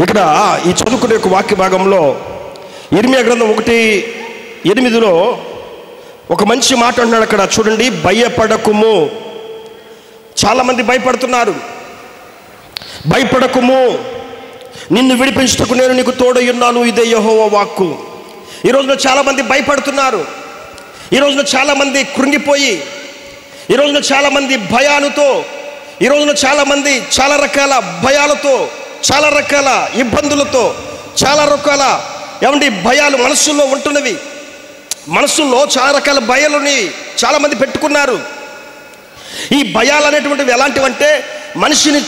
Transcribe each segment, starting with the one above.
ఇక్కడ ఈ చదువుకునే యొక్క వాక్య భాగంలో ఇర్మియా గ్రంథం 1:8 ఒక మంచి మాట అంటున్నాడు. అక్కడ చూడండి, భయపడకుము. చాలామంది భయపడుతున్నారు. భయపడకుము, నిన్ను విడిపించుటకు నేను నీకు తోడై ఉన్నాను, ఇదే యెహోవా వాక్కు. ఈ రోజున చాలామంది భయపడుతున్నారు. ఈ రోజున చాలామంది కృంగిపోయి, ఈ రోజున చాలామంది భయాలతో, ఈ రోజున చాలామంది చాలా రకాల భయాలతో, చాలా రకాల ఇబ్బందులతో, చాలా రకాల భయాలు మనస్సులో ఉంటున్నవి. మనస్సులో చాలా రకాల భయాలని చాలామంది పెట్టుకున్నారు. ఈ భయాలు అనేటువంటివి ఎలాంటివంటే మనిషిని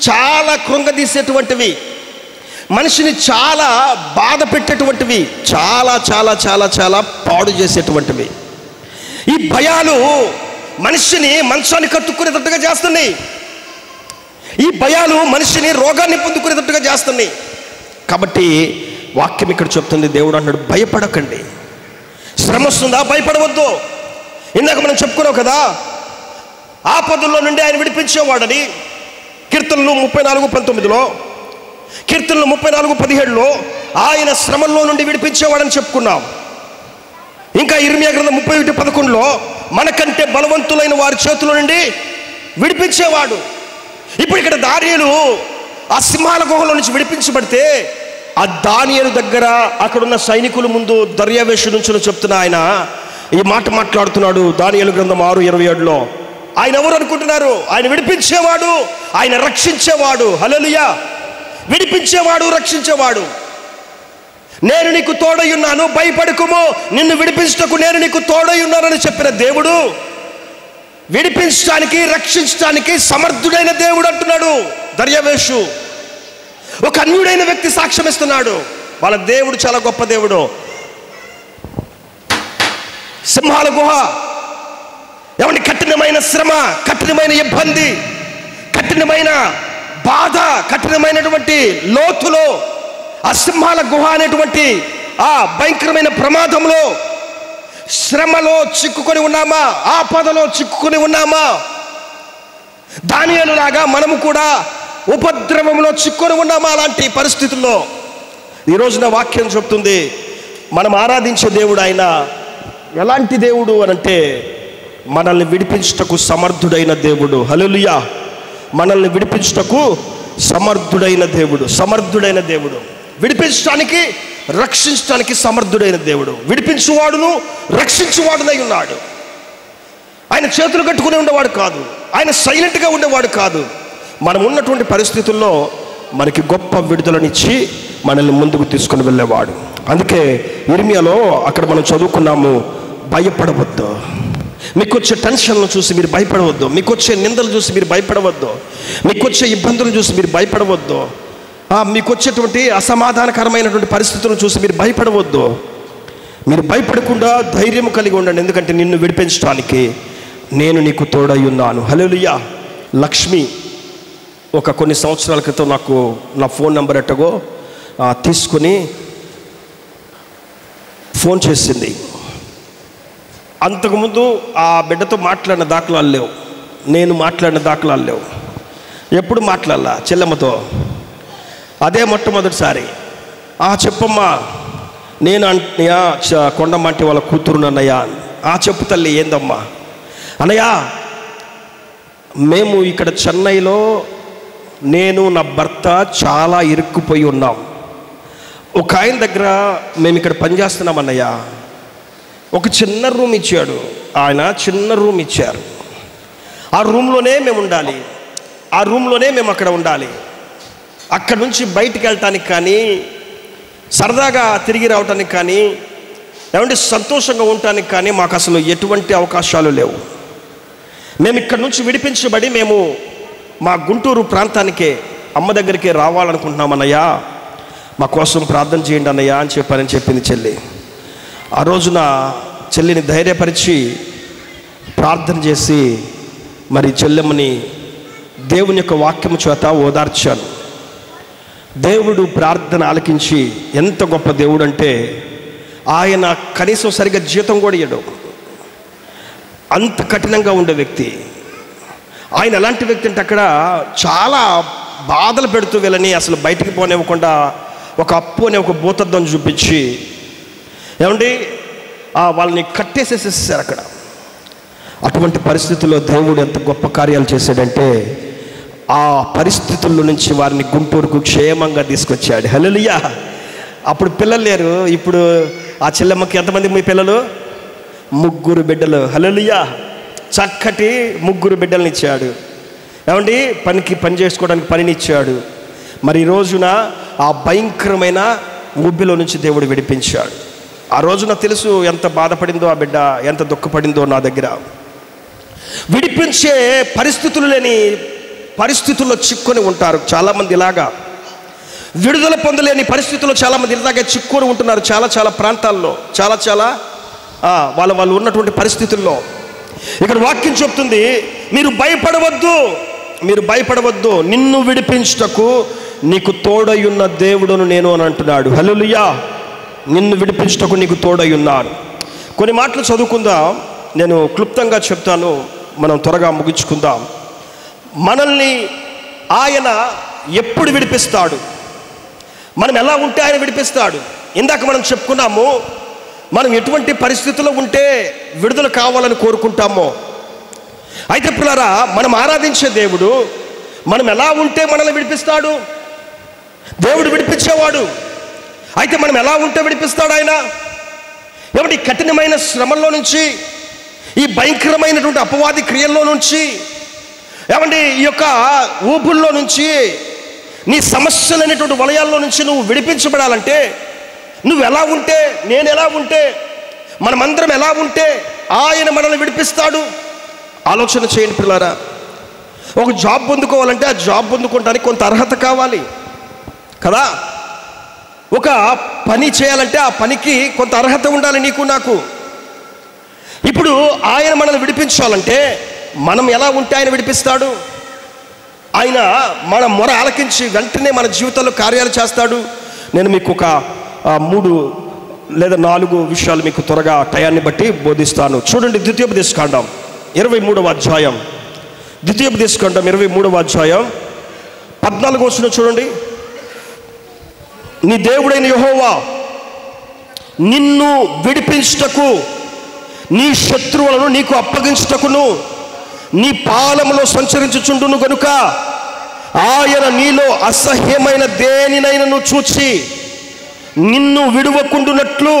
చాలా కృంగదీసేటువంటివి, మనిషిని చాలా బాధ పెట్టేటువంటివి, చాలా చాలా చాలా చాలా పాడు చేసేటువంటివి. ఈ భయాలు మనిషిని మంచాన్ని కట్టుకునేటట్టుగా చేస్తున్నాయి. ఈ భయాలు మనిషిని రోగాన్ని పొందుకునేటట్టుగా చేస్తున్నాయి. కాబట్టి వాక్యం ఇక్కడ చెప్తుంది, దేవుడు అన్నాడు, భయపడకండి. శ్రమ వస్తుందా? భయపడవద్దు. ఇందాక మనం చెప్పుకున్నాం కదా, ఆపదల్లో నుండి ఆయన విడిపించేవాడని. కీర్తనలు 34:19, కీర్తనలు 34:17 ఆయన శ్రమల్లో నుండి విడిపించేవాడని చెప్పుకున్నాం. ఇంకా ఇర్మియా గ్రంథం 31:11 మనకంటే బలవంతులైన వారి చేతుల నుండి విడిపించేవాడు. ఇప్పుడు ఇక్కడ దానియేలు ఆ సింహాల గుహలో నుంచి విడిపించబడితే, ఆ దానియేలు దగ్గర అక్కడున్న సైనికుల ముందు దర్యావేషు నుంచి చెప్తున్న ఆయన ఈ మాట మాట్లాడుతున్నాడు. దానియేలు గ్రంథం 6:27 ఆయన ఎవరు అనుకుంటున్నారు? ఆయన విడిపించేవాడు, ఆయన రక్షించేవాడు. హల్లెలూయా! విడిపించేవాడు, రక్షించేవాడు. నేను నీకు తోడై ఉన్నాను, భయపడకుము, నిన్ను విడిపించుటకు నేను నీకు తోడై ఉన్నానని చెప్పిన దేవుడు విడిపించడానికి, రక్షించడానికి సమర్థుడైన దేవుడు అంటున్నాడు దర్యావేషు. ఒక అన్యుడైన వ్యక్తి సాక్ష్యం ఇస్తున్నాడు, వాళ్ళ దేవుడు చాలా గొప్ప దేవుడు. సింహాల గుహ, కఠినమైన శ్రమ, కఠినమైన ఇబ్బంది, కఠినమైన బాధ, కఠినమైనటువంటి లోతులో, ఆ సింహాల గుహ అనేటువంటి ఆ భయంకరమైన ప్రమాదంలో, శ్రమలో చిక్కుకొని ఉన్నామా? ఆపదలో చిక్కుకొని ఉన్నామా? దానియేలు లాగా మనము కూడా ఉపద్రవంలో చిక్కుకొని ఉన్నామా? అలాంటి పరిస్థితుల్లో ఈ రోజున వాక్యం చెప్తుంది, మనం ఆరాధించే దేవుడు ఆయన ఎలాంటి దేవుడు అనంటే, మనల్ని విడిపించుటకు సమర్థుడైన దేవుడు. హల్లెలూయా! మనల్ని విడిపించుటకు సమర్థుడైన దేవుడు, సమర్థుడైన దేవుడు. విడిపించడానికి, రక్షించడానికి సమర్థుడైన దేవుడు. విడిపించువాడును రక్షించువాడునై ఉన్నాడు. ఆయన చేతులు కట్టుకుని ఉండేవాడు కాదు, ఆయన సైలెంట్గా ఉండేవాడు కాదు. మనం ఉన్నటువంటి పరిస్థితుల్లో మనకి గొప్ప విడుదలనిచ్చి మనల్ని ముందుకు తీసుకుని వెళ్ళేవాడు. అందుకే ఇర్మియాలో అక్కడ మనం చదువుకున్నాము, భయపడవద్దు. మీకు వచ్చే టెన్షన్లు చూసి మీరు భయపడవద్దు, మీకు వచ్చే నిందలు చూసి మీరు భయపడవద్దు, మీకు వచ్చే ఇబ్బందులు చూసి మీరు భయపడవద్దు, మీకు వచ్చేటువంటి అసమాధానకరమైనటువంటి పరిస్థితులను చూసి మీరు భయపడవద్దు. మీరు భయపడకుండా ధైర్యం కలిగి ఉండండి, ఎందుకంటే నిన్ను విడిపించడానికి నేను నీకు తోడై ఉన్నాను. హల్లెలూయా! లక్ష్మి కొన్ని సంవత్సరాల క్రితం నాకు నా ఫోన్ నెంబర్ ఎట్టగో తీసుకుని ఫోన్ చేసింది. అంతకుముందు ఆ బిడ్డతో మాట్లాడిన దాఖలాలు లేవు, నేను మాట్లాడిన దాఖలాలు లేవు, ఎప్పుడు మాట్లాడాల చెల్లెమ్మతో. అదే మొట్టమొదటిసారి. చెప్పమ్మా, నేను అన్నయ్య కొండమ్మ అంటే వాళ్ళ కూతురు అన్నయ్య. చెప్పు తల్లి, ఏందమ్మా? అన్నయ్య, మేము ఇక్కడ చెన్నైలో నేను నా భర్త చాలా ఇరుక్కుపోయి ఉన్నాం. ఒక ఆయన దగ్గర మేము ఇక్కడ పనిచేస్తున్నాం అన్నయ్య. ఒక చిన్న రూమ్ ఇచ్చాడు ఆయన, చిన్న రూమ్ ఇచ్చారు. ఆ రూమ్లోనే మేము ఉండాలి, ఆ రూమ్లోనే మేము అక్కడ ఉండాలి. అక్కడి నుంచి బయటికి వెళ్ళటానికి కానీ, సరదాగా తిరిగి రావటానికి కానీ, సంతోషంగా ఉండటానికి కానీ మాకు అసలు ఎటువంటి అవకాశాలు లేవు. మేము ఇక్కడి నుంచి విడిపించబడి మేము మా గుంటూరు ప్రాంతానికే, అమ్మ దగ్గరికే రావాలనుకుంటున్నాం అన్నయ్య, మా కోసం ప్రార్థన చేయండి అన్నయ్య అని చెప్పింది చెల్లి. ఆ రోజున చెల్లిని ధైర్యపరిచి ప్రార్థన చేసి మరి చెల్లెమ్మని దేవుని యొక్క వాక్యము చేత ఓదార్చాను. దేవుడు ప్రార్థన ఆలకించి, ఎంత గొప్ప దేవుడు అంటే ఆయన కనీసం సరిగ్గా జీతం కూడా ఇయ్యడు, అంత కఠినంగా ఉండే వ్యక్తి ఆయన. ఎలాంటి వ్యక్తి అంటే అక్కడ చాలా బాధలు పెడుతూ వీళ్ళని అసలు బయటికి పోనివ్వకుండా ఒక అప్పు అనే ఒక భూతద్దం చూపించి ఏమండి వాళ్ళని కట్టేసేసేసారు అక్కడ. అటువంటి పరిస్థితుల్లో దేవుడు ఎంత గొప్ప కార్యాలు చేశాడంటే ఆ పరిస్థితుల్లో నుంచి వారిని గుంటూరుకు క్షేమంగా తీసుకొచ్చాడు. హల్లెలూయా. అప్పుడు పిల్లలు లేరు. ఇప్పుడు ఆ చెల్లెమ్మకి ఎంతమంది మీ పిల్లలు? 3 బిడ్డలు. హల్లెలూయా. చక్కటి 3 బిడ్డలను ఇచ్చాడు. ఏమండి పని చేసుకోవడానికి పనినిచ్చాడు. మరి ఈ రోజున ఆ భయంకరమైన ఊబిలో నుంచి దేవుడు విడిపించాడు. ఆ రోజున తెలుసు ఎంత బాధపడిందో ఆ బిడ్డ, ఎంత దుఃఖపడిందో. నా దగ్గర విడిపించే పరిస్థితులు లేని పరిస్థితుల్లో చిక్కుని ఉంటారు చాలామంది. ఇలాగా విడుదల పొందలేని పరిస్థితుల్లో చాలామంది ఇలాగే చిక్కుని ఉంటున్నారు. చాలా ప్రాంతాల్లో చాలా వాళ్ళు ఉన్నటువంటి పరిస్థితుల్లో. ఇక్కడ వాక్యం చెప్తుంది, మీరు భయపడవద్దు, నిన్ను విడిపించుటకు నీకు తోడయున్న దేవుడును నేను అని అంటున్నాడు. హల్లెలూయా. నిన్ను విడిపించుటకు నీకు తోడయున్నాను. కొన్ని మాటలు చదువుకుందాం, నేను క్లుప్తంగా చెప్తాను, మనం త్వరగా ముగించుకుందాం. మనల్ని ఆయన ఎప్పుడు విడిపిస్తాడు? మనం ఎలా ఉంటే ఆయన విడిపిస్తాడు? ఇందాక మనం చెప్పుకున్నాము, మనం ఎటువంటి పరిస్థితుల్లో ఉంటే విడుదల కావాలని కోరుకుంటామో. అయితే పిల్లరా, మనం ఆరాధించే దేవుడు మనం ఎలా ఉంటే మనల్ని విడిపిస్తాడు. దేవుడు విడిపించేవాడు. అయితే మనం ఎలా ఉంటే విడిపిస్తాడు ఆయన? ఏమంటే ఈ కఠినమైన శ్రమల్లో నుంచి, ఈ భయంకరమైనటువంటి అపవాది క్రియల్లో నుంచి, ఏమంటే ఈ యొక్క ఊపుల్లో నుంచి, నీ సమస్యలైనటువంటి వలయాల్లో నుంచి నువ్వు విడిపించబడాలంటే నువ్వు ఎలా ఉంటే, నేను ఎలా ఉంటే, మనమందరం ఎలా ఉంటే ఆయన మనల్ని విడిపిస్తాడు. ఆలోచన చేయండి పిల్లారా. ఒక జాబ్ పొందుకోవాలంటే ఆ జాబ్ పొందుకోవడానికి కొంత అర్హత కావాలి కదా. ఒక పని చేయాలంటే ఆ పనికి కొంత అర్హత ఉండాలి నీకు నాకు. ఇప్పుడు ఆయన మనల్ని విడిపించాలంటే మనం ఎలా ఉంటే ఆయన విడిపిస్తాడు? ఆయన మన మొర ఆలకించి వెంటనే మన జీవితంలో కార్యాలు చేస్తాడు. నేను మీకు ఒక 3 లేదా 4 విషయాలు మీకు త్వరగా టయాన్ని బట్టి బోధిస్తాను. చూడండి, ద్వితీయోపదేశకాండం 23వ అధ్యాయం, ద్వితీయోపదేశకాండం 23వ అధ్యాయం 14వ వచనం చూడండి. నీ దేవుడైన యెహోవా నిన్ను విడిపించుటకు, నీ శత్రువులను నీకు అప్పగించుటకును నీ పాలములో సంచరించుచుండును గనుక ఆయన నీలో అసహ్యమైన దేనినైనను చూచి నిన్ను విడువకుండునట్లు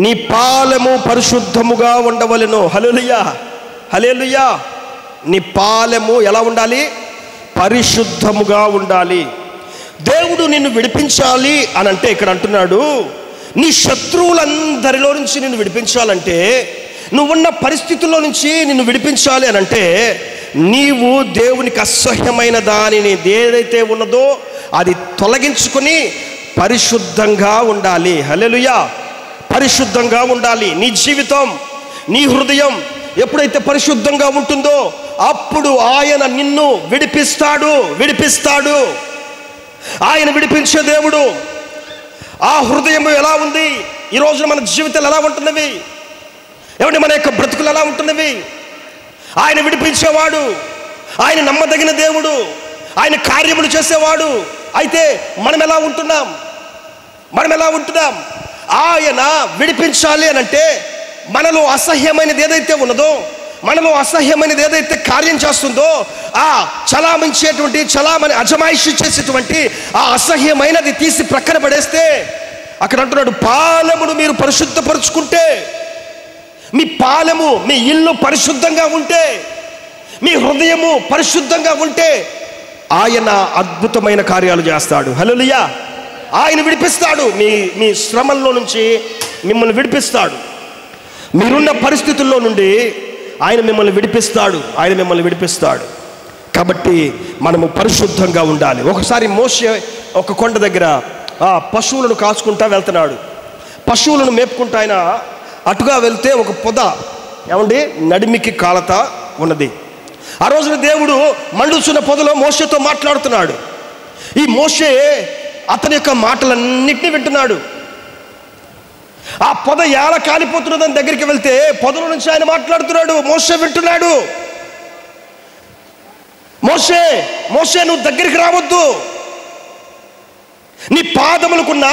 నీ పాలము పరిశుద్ధముగా ఉండవలెను. హల్లెలూయా, హల్లెలూయా. నీ పాలము ఎలా ఉండాలి? పరిశుద్ధముగా ఉండాలి. దేవుడు నిన్ను విడిపించాలి అని అంటే ఇక్కడ అంటున్నాడు, నీ శత్రువులందరిలో నుంచి నిన్ను విడిపించాలంటే, నువ్వున్న పరిస్థితుల్లో నుంచి నిన్ను విడిపించాలి అని అంటే, నీవు దేవునికి అసహ్యమైన దానిని ఏదైతే ఉన్నదో అది తొలగించుకొని పరిశుద్ధంగా ఉండాలి. హల్లెలూయా. పరిశుద్ధంగా ఉండాలి. నీ జీవితం, నీ హృదయం ఎప్పుడైతే పరిశుద్ధంగా ఉంటుందో అప్పుడు ఆయన నిన్ను విడిపిస్తాడు. ఆయన విడిపించే దేవుడు. ఆ హృదయం ఎలా ఉంది? ఈ రోజున మన జీవితాలు ఎలా ఉంటున్నవి? ఏమంటే మన యొక్క బ్రతుకులు ఎలా ఉంటున్నవి? ఆయన విడిపించేవాడు, ఆయన నమ్మదగిన దేవుడు, ఆయన కార్యములు చేసేవాడు. అయితే మనం ఎలా ఉంటున్నాం? ఆయన విడిపించాలి అని అంటే మనలో అసహ్యమైనది ఏదైతే ఉన్నదో, మనలో అసహ్యమైనది ఏదైతే కార్యం చేస్తుందో, ఆ చలామణి అజమాయిషి చేసేటువంటి ఆ అసహ్యమైనది తీసి ప్రక్కన పడేస్తే, అక్కడ అంటున్నాడు, పాలమును మీరు పరిశుద్ధపరుచుకుంటే, మీ పాలము, మీ ఇల్లు పరిశుద్ధంగా ఉంటే, మీ హృదయము పరిశుద్ధంగా ఉంటే ఆయన అద్భుతమైన కార్యాలు చేస్తాడు. హల్లెలూయా. ఆయన విడిపిస్తాడు. మీ శ్రమల్లో నుంచి మిమ్మల్ని విడిపిస్తాడు. మీరున్న పరిస్థితుల్లో నుండి ఆయన మిమ్మల్ని విడిపిస్తాడు. కాబట్టి మనము పరిశుద్ధంగా ఉండాలి. ఒకసారి మోషే ఒక కొండ దగ్గర పశువులను కాచుకుంటా వెళ్తున్నాడు. పశువులను మేపుకుంటా ఆయన అటుగా వెళ్తే ఒక పొద ఏమండి నడిమికి కాలత ఉన్నది. ఆ రోజున దేవుడు మండుచున్న పొదలో మోషేతో మాట్లాడుతున్నాడు. ఈ మోషే అతని యొక్క మాటలన్నింటినీ వింటున్నాడు. ఆ పొద ఎలా కాలిపోతున్నదని దగ్గరికి వెళ్తే పొదల నుంచి ఆయన మాట్లాడుతున్నాడు. మోషే వింటున్నాడు. మోషే మోషే నువ్వు దగ్గరికి రావద్దు, నీ పాదములకున్న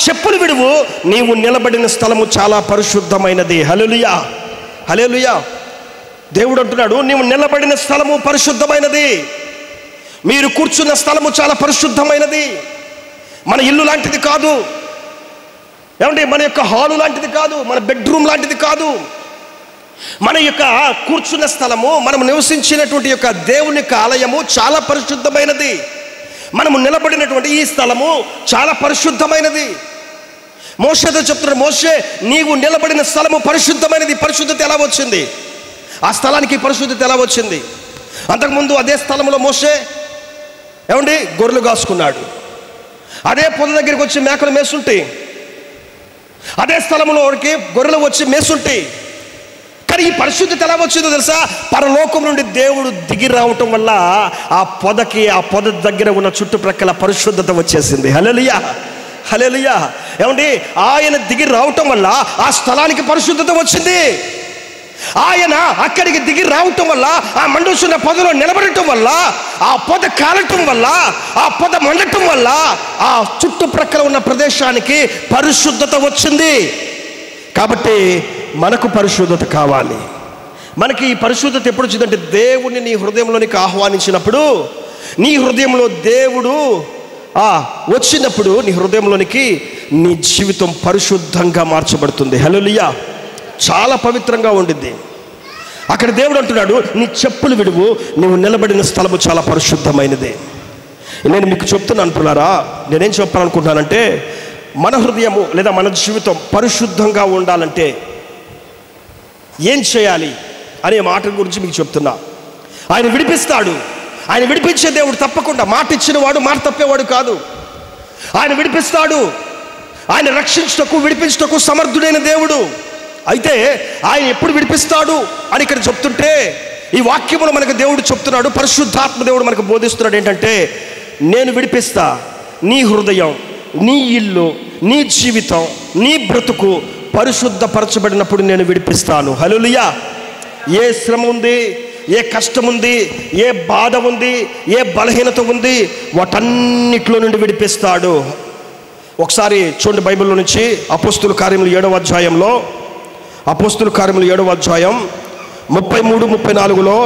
చెప్పులు విడువు, నీవు నిలబడిన స్థలము చాలా పరిశుద్ధమైనది. హల్లెలూయా, హల్లెలూయా. దేవుడు అంటున్నాడు, నీవు నిలబడిన స్థలము పరిశుద్ధమైనది, మీరు కూర్చున్న స్థలము చాలా పరిశుద్ధమైనది. మన ఇల్లు లాంటిది కాదు, ఏమంటే మన యొక్క హాలు లాంటిది కాదు, మన బెడ్రూమ్ లాంటిది కాదు. మన యొక్క కూర్చున్న స్థలము, మనం నివసించినటువంటి యొక్క దేవుని యొక్క ఆలయము చాలా పరిశుద్ధమైనది. మనము నిలబడినటువంటి ఈ స్థలము చాలా పరిశుద్ధమైనది. మోషేతో చెప్తున్నాడు, మోషే నీవు నిలబడిన స్థలము పరిశుద్ధమైనది. పరిశుద్ధత ఎలా వచ్చింది? ఆ స్థలానికి పరిశుద్ధత ఎలా వచ్చింది? అంతకుముందు అదే స్థలంలో మోషే ఏమండి గొర్రెలు కాసుకున్నాడు, అదే పొద దగ్గరికి వచ్చి మేకలు మేసుంటాయి, అదే స్థలంలోకి గొర్రెలు వచ్చి మేసుంటాయి. కానీ ఈ పరిశుద్ధత ఎలా వచ్చిందో తెలుసా? పరలోకం నుండి దేవుడు దిగి రావటం వల్ల ఆ పొద దగ్గర ఉన్న చుట్టుప్రక్కల పరిశుద్ధత వచ్చేసింది. హల్లెలూయా, హల్లెలూయా. ఏమండి ఆయన దిగి రావటం వల్ల ఆ స్థలానికి పరిశుద్ధత వచ్చింది. ఆయన అక్కడికి దిగి రావటం వల్ల, ఆ మండుచున్న పొదలో నిలబడటం వల్ల, ఆ పొద కాలటం వల్ల, ఆ పొద మండటం వల్ల ఆ చుట్టుప్రక్కల ఉన్న ప్రదేశానికి పరిశుద్ధత వచ్చింది. కాబట్టి మనకు పరిశుద్ధత కావాలి. మనకి ఈ పరిశుద్ధత ఎప్పుడు వచ్చిందంటే, దేవుణ్ణి నీ హృదయంలోనికి ఆహ్వానించినప్పుడు, నీ హృదయంలో దేవుడు వచ్చినప్పుడు నీ హృదయంలోనికి నీ జీవితం పరిశుద్ధంగా మార్చబడుతుంది. హల్లెలూయా, చాలా పవిత్రంగా ఉండింది. అక్కడ దేవుడు అంటున్నాడు, నీ చెప్పులు విడువు, నువ్వు నిలబడిన స్థలము చాలా పరిశుద్ధమైనది. నేను మీకు చెప్తున్నాను పిల్లారా, నేనేం చెప్పాలనుకుంటున్నానంటే, మన హృదయము లేదా మన జీవితం పరిశుద్ధంగా ఉండాలంటే ఏం చేయాలి అనే మాట గురించి మీకు చెప్తున్నా. ఆయన విడిపిస్తాడు, ఆయన విడిపించే దేవుడు తప్పకుండా. మాట ఇచ్చిన వాడు మాట తప్పేవాడు కాదు. ఆయన విడిపిస్తాడు, ఆయన రక్షించుటకు విడిపించుటకు సమర్థుడైన దేవుడు. అయితే ఆయన ఎప్పుడు విడిపిస్తాడు అని ఇక్కడ చెప్తుంటే, ఈ వాక్యములో మనకు దేవుడు చెప్తున్నాడు, పరిశుద్ధాత్మ దేవుడు మనకు బోధిస్తున్నాడు ఏంటంటే, నేను విడిపిస్తా. నీ హృదయం, నీ ఇల్లు, నీ జీవితం, నీ బ్రతుకు పరిశుద్ధపరచబడినప్పుడు నేను విడిపిస్తాను. హల్లెలూయా. ఏ శ్రమ ఉంది, ఏ కష్టం ఉంది, ఏ బాధ ఉంది, ఏ బలహీనత ఉంది, వాటన్నిటిలో నుండి విడిపిస్తాడు. ఒకసారి చూడండి బైబిల్లో నుంచి అపోస్తుల కార్యములు 7వ అధ్యాయంలో, అపోస్తుల కార్యములు 7వ అధ్యాయం 33-34లో,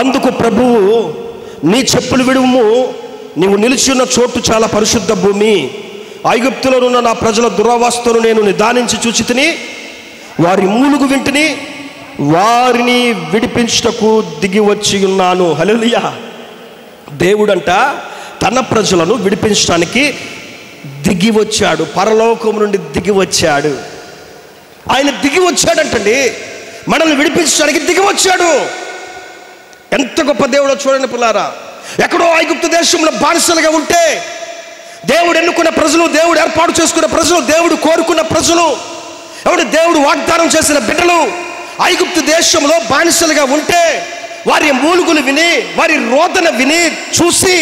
అందుకు ప్రభువు, నీ చెప్పులు విడుము, నీవు నిలిచి ఉన్న చోటు చాలా పరిశుద్ధ భూమి. ఐగుప్తులో ఉన్న నా ప్రజల దురవస్థను నేను నిదానించి చూచితిని, వారి మూలుగు వింటిని, వారిని విడిపించుటకు దిగి వచ్చి ఉన్నాను. హల్లెలూయా. దేవుడంట తన ప్రజలను విడిపించడానికి దిగి వచ్చాడు, పరలోకం నుండి దిగి వచ్చాడు. ఆయన దిగి వచ్చాడంటండి, మనల్ని విడిపించడానికి దిగి వచ్చాడు. ఎంత గొప్ప దేవుడో చూడండి పిల్లారా. ఎక్కడో ఐగుప్తు దేశంలో బానిసలుగా ఉంటే, దేవుడు ఎన్నుకున్న ప్రజలు, దేవుడు ఏర్పాటు చేసుకున్న ప్రజలు, దేవుడు కోరుకున్న ప్రజలు, ఎవడు దేవుడు వాగ్దానం చేసిన బిడ్డలు ఐగుప్తు దేశంలో బానిసలుగా ఉంటే, వారి మూలుగులు విని, వారి రోదన విని చూసి,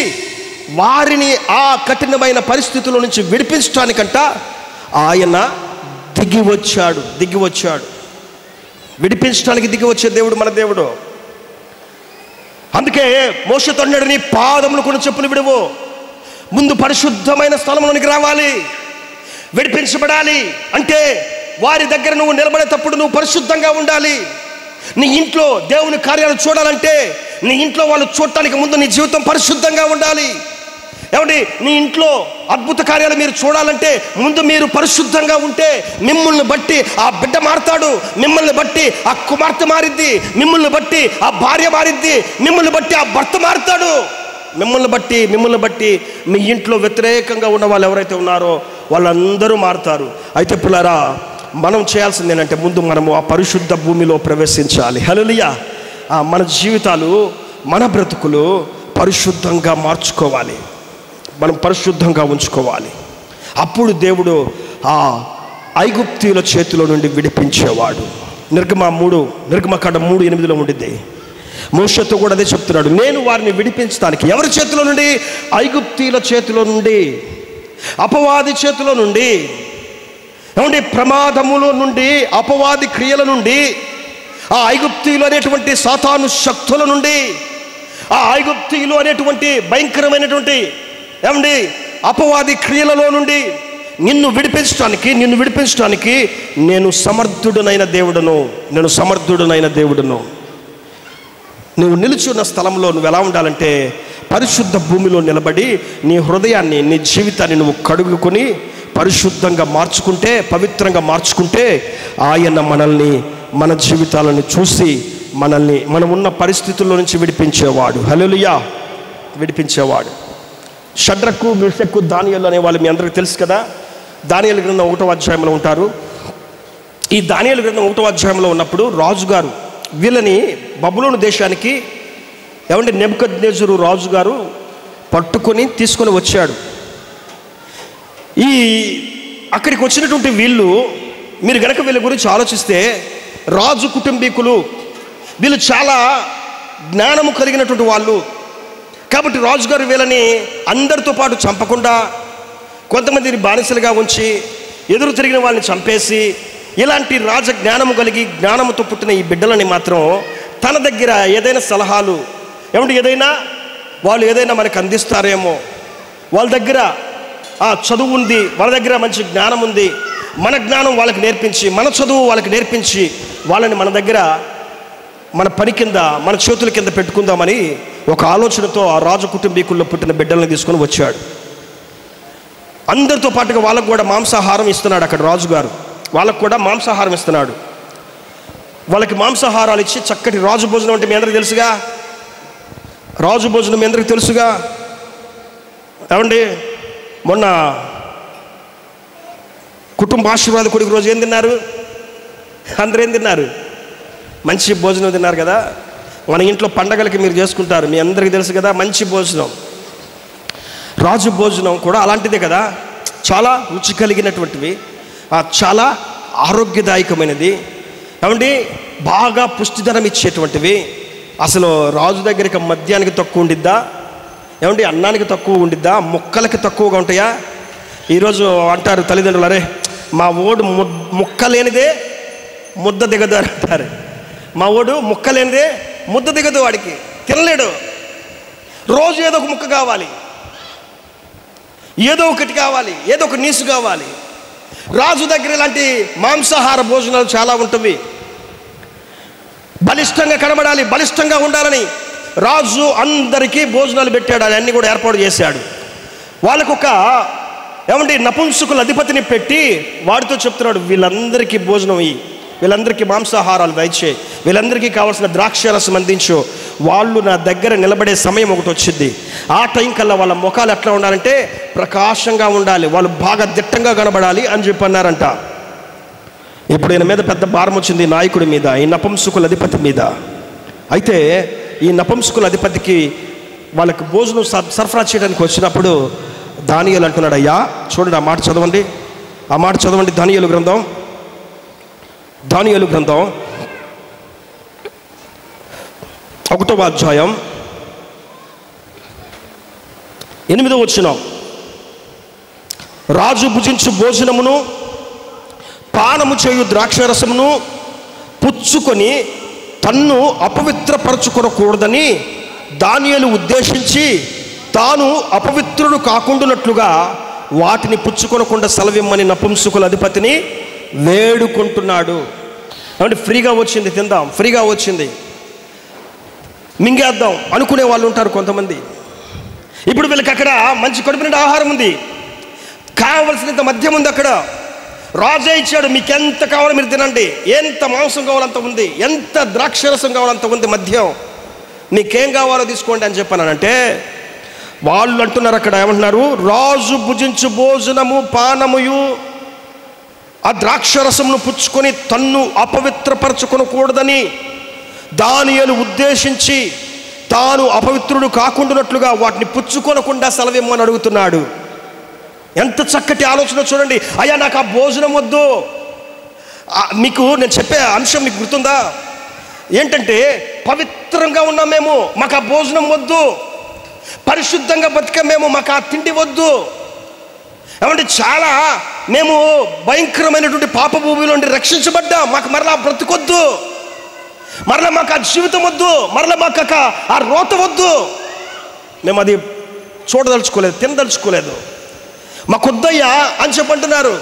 వారిని ఆ కఠినమైన పరిస్థితుల నుంచి విడిపించడానికంట ఆయన దిగి వచ్చాడు. విడిపించడానికి దిగి వచ్చే దేవుడు మన దేవుడు. అందుకే మోషేతో అన్నాడు, నీ పాదములు కొన్ని చెప్పులు విడువు. ముందు పరిశుద్ధమైన స్థలంలోనికి రావాలి, విడిపించబడాలి. అంటే వారి దగ్గర నువ్వు నిలబడేటప్పుడు నువ్వు పరిశుద్ధంగా ఉండాలి. నీ ఇంట్లో దేవుని కార్యాలు చూడాలంటే, నీ ఇంట్లో వాళ్ళు చూడటానికి ముందు నీ జీవితం పరిశుద్ధంగా ఉండాలి. ఏమండి, నీ ఇంట్లో అద్భుత కార్యాలు మీరు చూడాలంటే ముందు మీరు పరిశుద్ధంగా ఉంటే, మిమ్మల్ని బట్టి ఆ బిడ్డ మారుతాడు, మిమ్మల్ని బట్టి ఆ కుమార్తె మారిద్ది, మిమ్మల్ని బట్టి ఆ భార్య మారిద్ది, మిమ్మల్ని బట్టి ఆ భర్త మారుతాడు. మిమ్మల్ని బట్టి మీ ఇంట్లో వ్యతిరేకంగా ఉన్న వాళ్ళు ఎవరైతే ఉన్నారో వాళ్ళందరూ మారుతారు. అయితే పిల్లారా, మనం చేయాల్సింది ఏంటంటే, ముందు మనము ఆ పరిశుద్ధ భూమిలో ప్రవేశించాలి. హల్లెలూయా. మన జీవితాలు, మన బ్రతుకులు పరిశుద్ధంగా మార్చుకోవాలి, మనం పరిశుద్ధంగా ఉంచుకోవాలి. అప్పుడు దేవుడు ఐగుప్తీయుల చేతిలో నుండి విడిపించేవాడు. నిర్గమకాండం 3:8లో ఉండింది. మోషేతో కూడా అదే చెప్తున్నాడు, నేను వారిని విడిపించడానికి. ఎవరి చేతిలో నుండి? ఐగుప్తీయుల చేతిలో నుండి, అపవాది చేతిలో నుండి, ఏమండి, ప్రమాదములో నుండి, అపవాది క్రియల నుండి, ఆ ఐగుప్తీయులు అనేటువంటి సాతాను శక్తుల నుండి, ఆ ఐగుప్తీయులు అనేటువంటి భయంకరమైనటువంటి ఏమండి అపవాది క్రియలలో నుండి నిన్ను విడిపించడానికి నేను సమర్థుడనైన దేవుడును. నువ్వు నిలుచున్న స్థలంలో నువ్వు ఎలా ఉండాలంటే పరిశుద్ధ భూమిలో నిలబడి నీ హృదయాన్ని, నీ జీవితాన్ని నువ్వు కడుగుకొని పరిశుద్ధంగా మార్చుకుంటే, పవిత్రంగా మార్చుకుంటే ఆయన మన జీవితాలను చూసి మనం ఉన్న పరిస్థితుల్లో నుంచి విడిపించేవాడు. హల్లెలూయా, విడిపించేవాడు. షడ్రకు, మిషకు, దానియేలు అనే వాళ్ళు మీ అందరికీ తెలుసు కదా. దానియేలు గ్రంథం 1వ అధ్యాయంలో ఉంటారు. ఈ దానియేలు గ్రంథం 1వ అధ్యాయంలో ఉన్నప్పుడు రాజుగారు వీళ్ళని బబులోను దేశానికి ఏమంటే నెబుకద్నెజరు రాజుగారు పట్టుకొని తీసుకొని వచ్చాడు. అక్కడికి వచ్చినటువంటి వీళ్ళు, మీరు గనక వీళ్ళ గురించి ఆలోచిస్తే, రాజు కుటుంబీకులు, వీళ్ళు చాలా జ్ఞానము కలిగినటువంటి వాళ్ళు. కాబట్టి రాజుగారు వీళ్ళని అందరితో పాటు చంపకుండా కొంతమందిని బానిసలుగా ఉంచి ఎదురు తిరిగిన వాళ్ళని చంపేసి, ఇలాంటి రాజ జ్ఞానము కలిగి జ్ఞానముతో పుట్టిన ఈ బిడ్డలని మాత్రం తన దగ్గర ఏదైనా సలహాలు వాళ్ళు ఏదైనా మనకు అందిస్తారేమో, వాళ్ళ దగ్గర చదువు ఉంది, వాళ్ళ దగ్గర మంచి జ్ఞానం ఉంది, మన జ్ఞానం వాళ్ళకి నేర్పించి, మన చదువు వాళ్ళకి నేర్పించి వాళ్ళని మన దగ్గర మన పని కింద, మన చేతుల కింద పెట్టుకుందామని ఒక ఆలోచనతో ఆ రాజు కుటుంబీకుల్లో పుట్టిన బిడ్డలను తీసుకొని వచ్చాడు. అందరితో పాటుగా వాళ్ళకు కూడా మాంసాహారం ఇస్తున్నాడు. అక్కడ రాజుగారు వాళ్ళకు కూడా మాంసాహారం ఇస్తున్నాడు. వాళ్ళకి మాంసాహారాలు ఇచ్చి చక్కటి రాజు భోజనం అంటే మీ అందరికీ తెలుసుగా. రాజు భోజనం మీ అందరికీ తెలుసుగా. ఏమండి, మొన్న కుటుంబ ఆశీర్వాద కొడుకు రోజు ఏం తిన్నారు? అందరూ ఏం తిన్నారు? మంచి భోజనం తిన్నారు కదా. మన ఇంట్లో పండగలకి మీరు చేసుకుంటారు, మీ అందరికీ తెలుసు కదా, మంచి భోజనం. రాజు భోజనం కూడా అలాంటిదే కదా. చాలా రుచి కలిగినటువంటివి, చాలా ఆరోగ్యదాయకమైనది, ఏమండి బాగా పుష్టిధనం ఇచ్చేటువంటివి. అసలు రాజు దగ్గరికి మద్యానికి తక్కువ ఉండిద్దా? ఏమండి అన్నానికి తక్కువ ఉండిద్దా? ముక్కలకి తక్కువగా ఉంటాయా? ఈరోజు అంటారు తల్లిదండ్రులు, అరే మా ఓడు ముక్క లేనిదే ముద్ద దిగదు అంటారు. మా ఓడు ముక్క లేనిదే ముద్ద దిగదు, వాడికి తినలేడు. రోజు ఏదో ఒక ముక్క కావాలి, ఏదో ఒకటి కావాలి, ఏదో ఒక నీసు కావాలి. రాజు దగ్గర ఇలాంటి మాంసాహార భోజనాలు చాలా ఉంటవి. బలిష్టంగా కనబడాలి, బలిష్టంగా ఉండాలని రాజు అందరికీ భోజనాలు పెట్టాడు, అన్నీ కూడా ఏర్పాటు చేశాడు. వాళ్ళకొక ఏమంటే నపుంసకుల అధిపతిని పెట్టి వాడితో చెప్తున్నాడు, వీళ్ళందరికీ భోజనం ఇయ్యి, వీళ్ళందరికీ మాంసాహారాలు దయచేయి, వీళ్ళందరికీ కావాల్సిన ద్రాక్షరసం అందించు. వాళ్ళు నా దగ్గర నిలబడే సమయం ఒకటి వచ్చింది. ఆ టైం కల్లా వాళ్ళ ముఖాలు ఎట్లా ఉండాలంటే ప్రకాశంగా ఉండాలి, వాళ్ళు బాగా దిట్టంగా కనబడాలి అని చెప్పి అన్నారంట. ఇప్పుడు ఈయన మీద పెద్ద భారం వచ్చింది, నాయకుడి మీద, ఈ నపుంసకుల అధిపతి మీద. అయితే ఈ నపుంసకుల అధిపతికి వాళ్ళకి భోజనం సరఫరా చేయడానికి వచ్చినప్పుడు దానియేలు అంటున్నాడు, అయ్యా చూడండి, ఆ మాట చదవండి. దానియేలు గ్రంథం 1వ అధ్యాయం 8వ వచనం. రాజు భుజించు భోజనమును పానము చేయు ద్రాక్షరసమును పుచ్చుకొని తన్ను అపవిత్రపరచుకొనకూడదని దానియేలు ఉద్దేశించి తాను అపవిత్రుడు కాకుండానట్లుగా వాటిని పుచ్చుకొనకుండా సెలవిమ్మని నపుంసకుల అధిపతిని వేడుకుంటున్నాడు. అంటే ఫ్రీగా వచ్చింది తిందాం, ఫ్రీగా వచ్చింది మింగేద్దాం అనుకునే వాళ్ళు ఉంటారు కొంతమంది. ఇప్పుడు వీళ్ళకి అక్కడ మంచి కడుపు నిండా ఆహారం ఉంది, కావలసినంత మద్యం ఉంది. అక్కడ రాజే ఇచ్చాడు, మీకు ఎంత కావాలో మీరు తినండి, ఎంత మాంసం కావాలంత ఉంది, ఎంత ద్రాక్షరసం కావాలంత ఉంది మద్యం, నీకేం కావాలో తీసుకోండి అని చెప్పానంటే వాళ్ళు అంటున్నారు, అక్కడ ఏమంటున్నారు, రాజు భుజించు భోజనము పానముయు ఆ ద్రాక్షరసమును పుచ్చుకొని తన్ను అపవిత్రపరచుకొనకూడదని దానియేలు ఉద్దేశించి తాను అపవిత్రుడు కాకుండానట్లుగా వాటిని పుచ్చుకొనకుండా సెలవిమ్మని అడుగుతున్నాడు. ఎంత చక్కటి ఆలోచన చూడండి. అయ్యా నాకు ఆ భోజనం వద్దు. మీకు నేను చెప్పే అంశం మీకు గుర్తుందా? ఏంటంటే పవిత్రంగా ఉన్నాం మేము, మాకు ఆ భోజనం వద్దు. పరిశుద్ధంగా బతికాం మేము, మాకు ఆ తిండి వద్దు. ఏమంటే చాలా మేము భయంకరమైనటువంటి పాప భూమిలో నుండి రక్షించబడ్డాం, మాకు మరలా బ్రతుకొద్దు. మరలా మాకు ఆ జీవితం వద్దు, మరలా మాకు ఆ రోత వద్దు. మేము అది చూడదలుచుకోలేదు, తినదలుచుకోలేదు. మాకొద్దయ్యా అని చెప్పంటున్నారు.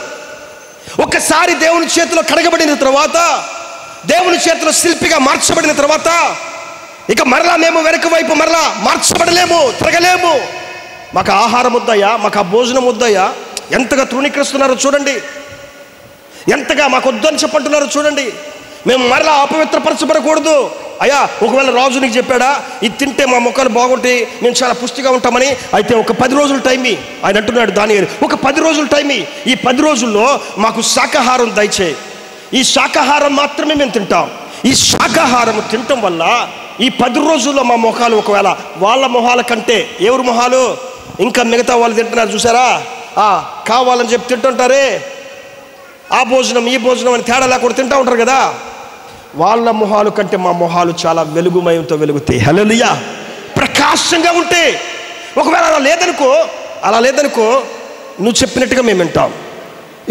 ఒక్కసారి దేవుని చేతిలో కడగబడిన తర్వాత, దేవుని చేతిలో శిల్పిగా మార్చబడిన తర్వాత ఇక మరలా మేము వెనక వైపు మరలా మార్చబడలేము, తిరగలేము. మాకు ఆహారం వద్దయ్యా, మాకు ఆ భోజనం వద్దయ్యా. ఎంతగా తృణీకరిస్తున్నారో చూడండి, ఎంతగా మాకు వద్దని చెప్పంటున్నారో చూడండి. మేము మరలా అపవిత్రపరచబడకూడదు. అయ్యా, ఒకవేళ రాజు నీకు చెప్పాడా ఇది తింటే మా మొక్కలు బాగుంటాయి, మేము చాలా పుష్టిగా ఉంటామని, అయితే ఒక 10 రోజులు టైం ఆయన అంటున్నాడు దానియేలు, ఒక 10 రోజులు టైం. ఈ 10 రోజుల్లో మాకు శాకాహారం దయచేయి. ఈ శాకాహారం మాత్రమే మేము తింటాం. ఈ శాకాహారం తినటం వల్ల ఈ 10 రోజుల్లో మా మొహాలు, ఒకవేళ వాళ్ళ మొహాల కంటే, ఎవరి మొహాలు ఇంకా మిగతా వాళ్ళు తింటున్నారు చూసారా, కావాలని చెప్పి తింటుంటారే, ఆ భోజనం ఈ భోజనం అని తేడా లేకుండా తింటూ ఉంటారు కదా, వాళ్ళ మొహాలు కంటే మా మొహాలు చాలా వెలుగుమయంతో వెలుగుతాయి. హల్లెలూయా. ప్రకాశంగా ఉంటే. ఒకవేళ అలా లేదనుకో నువ్వు చెప్పినట్టుగా మేము వింటాం.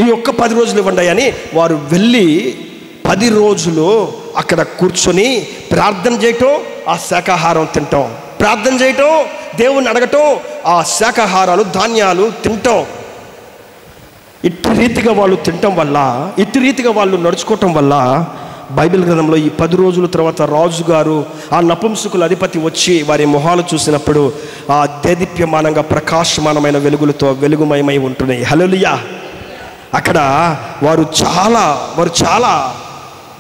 ఈ ఒక్క 10 రోజులు ఇవ్వండి అని వారు వెళ్ళి 10 రోజులు అక్కడ కూర్చొని ప్రార్థన చేయటం, ఆ శాకాహారం తింటాం, ప్రార్థన చేయటం, దేవుణ్ణి అడగటం, ఆ శాకాహారాలు ధాన్యాలు తింటాం. ఇట్టి రీతిగా వాళ్ళు తినటం వల్ల, ఇట్టి రీతిగా వాళ్ళు నడుచుకోవటం వల్ల బైబిల్ గ్రంథంలో ఈ 10 రోజుల తర్వాత రాజుగారు, ఆ నపుంసకుల అధిపతి వచ్చి వారి మొహాలు చూసినప్పుడు ఆ దేదీప్యమానంగా ప్రకాశమానమైన వెలుగులతో వెలుగుమయమై ఉంటున్నాయి. హల్లెలూయా. అక్కడ వారు చాలా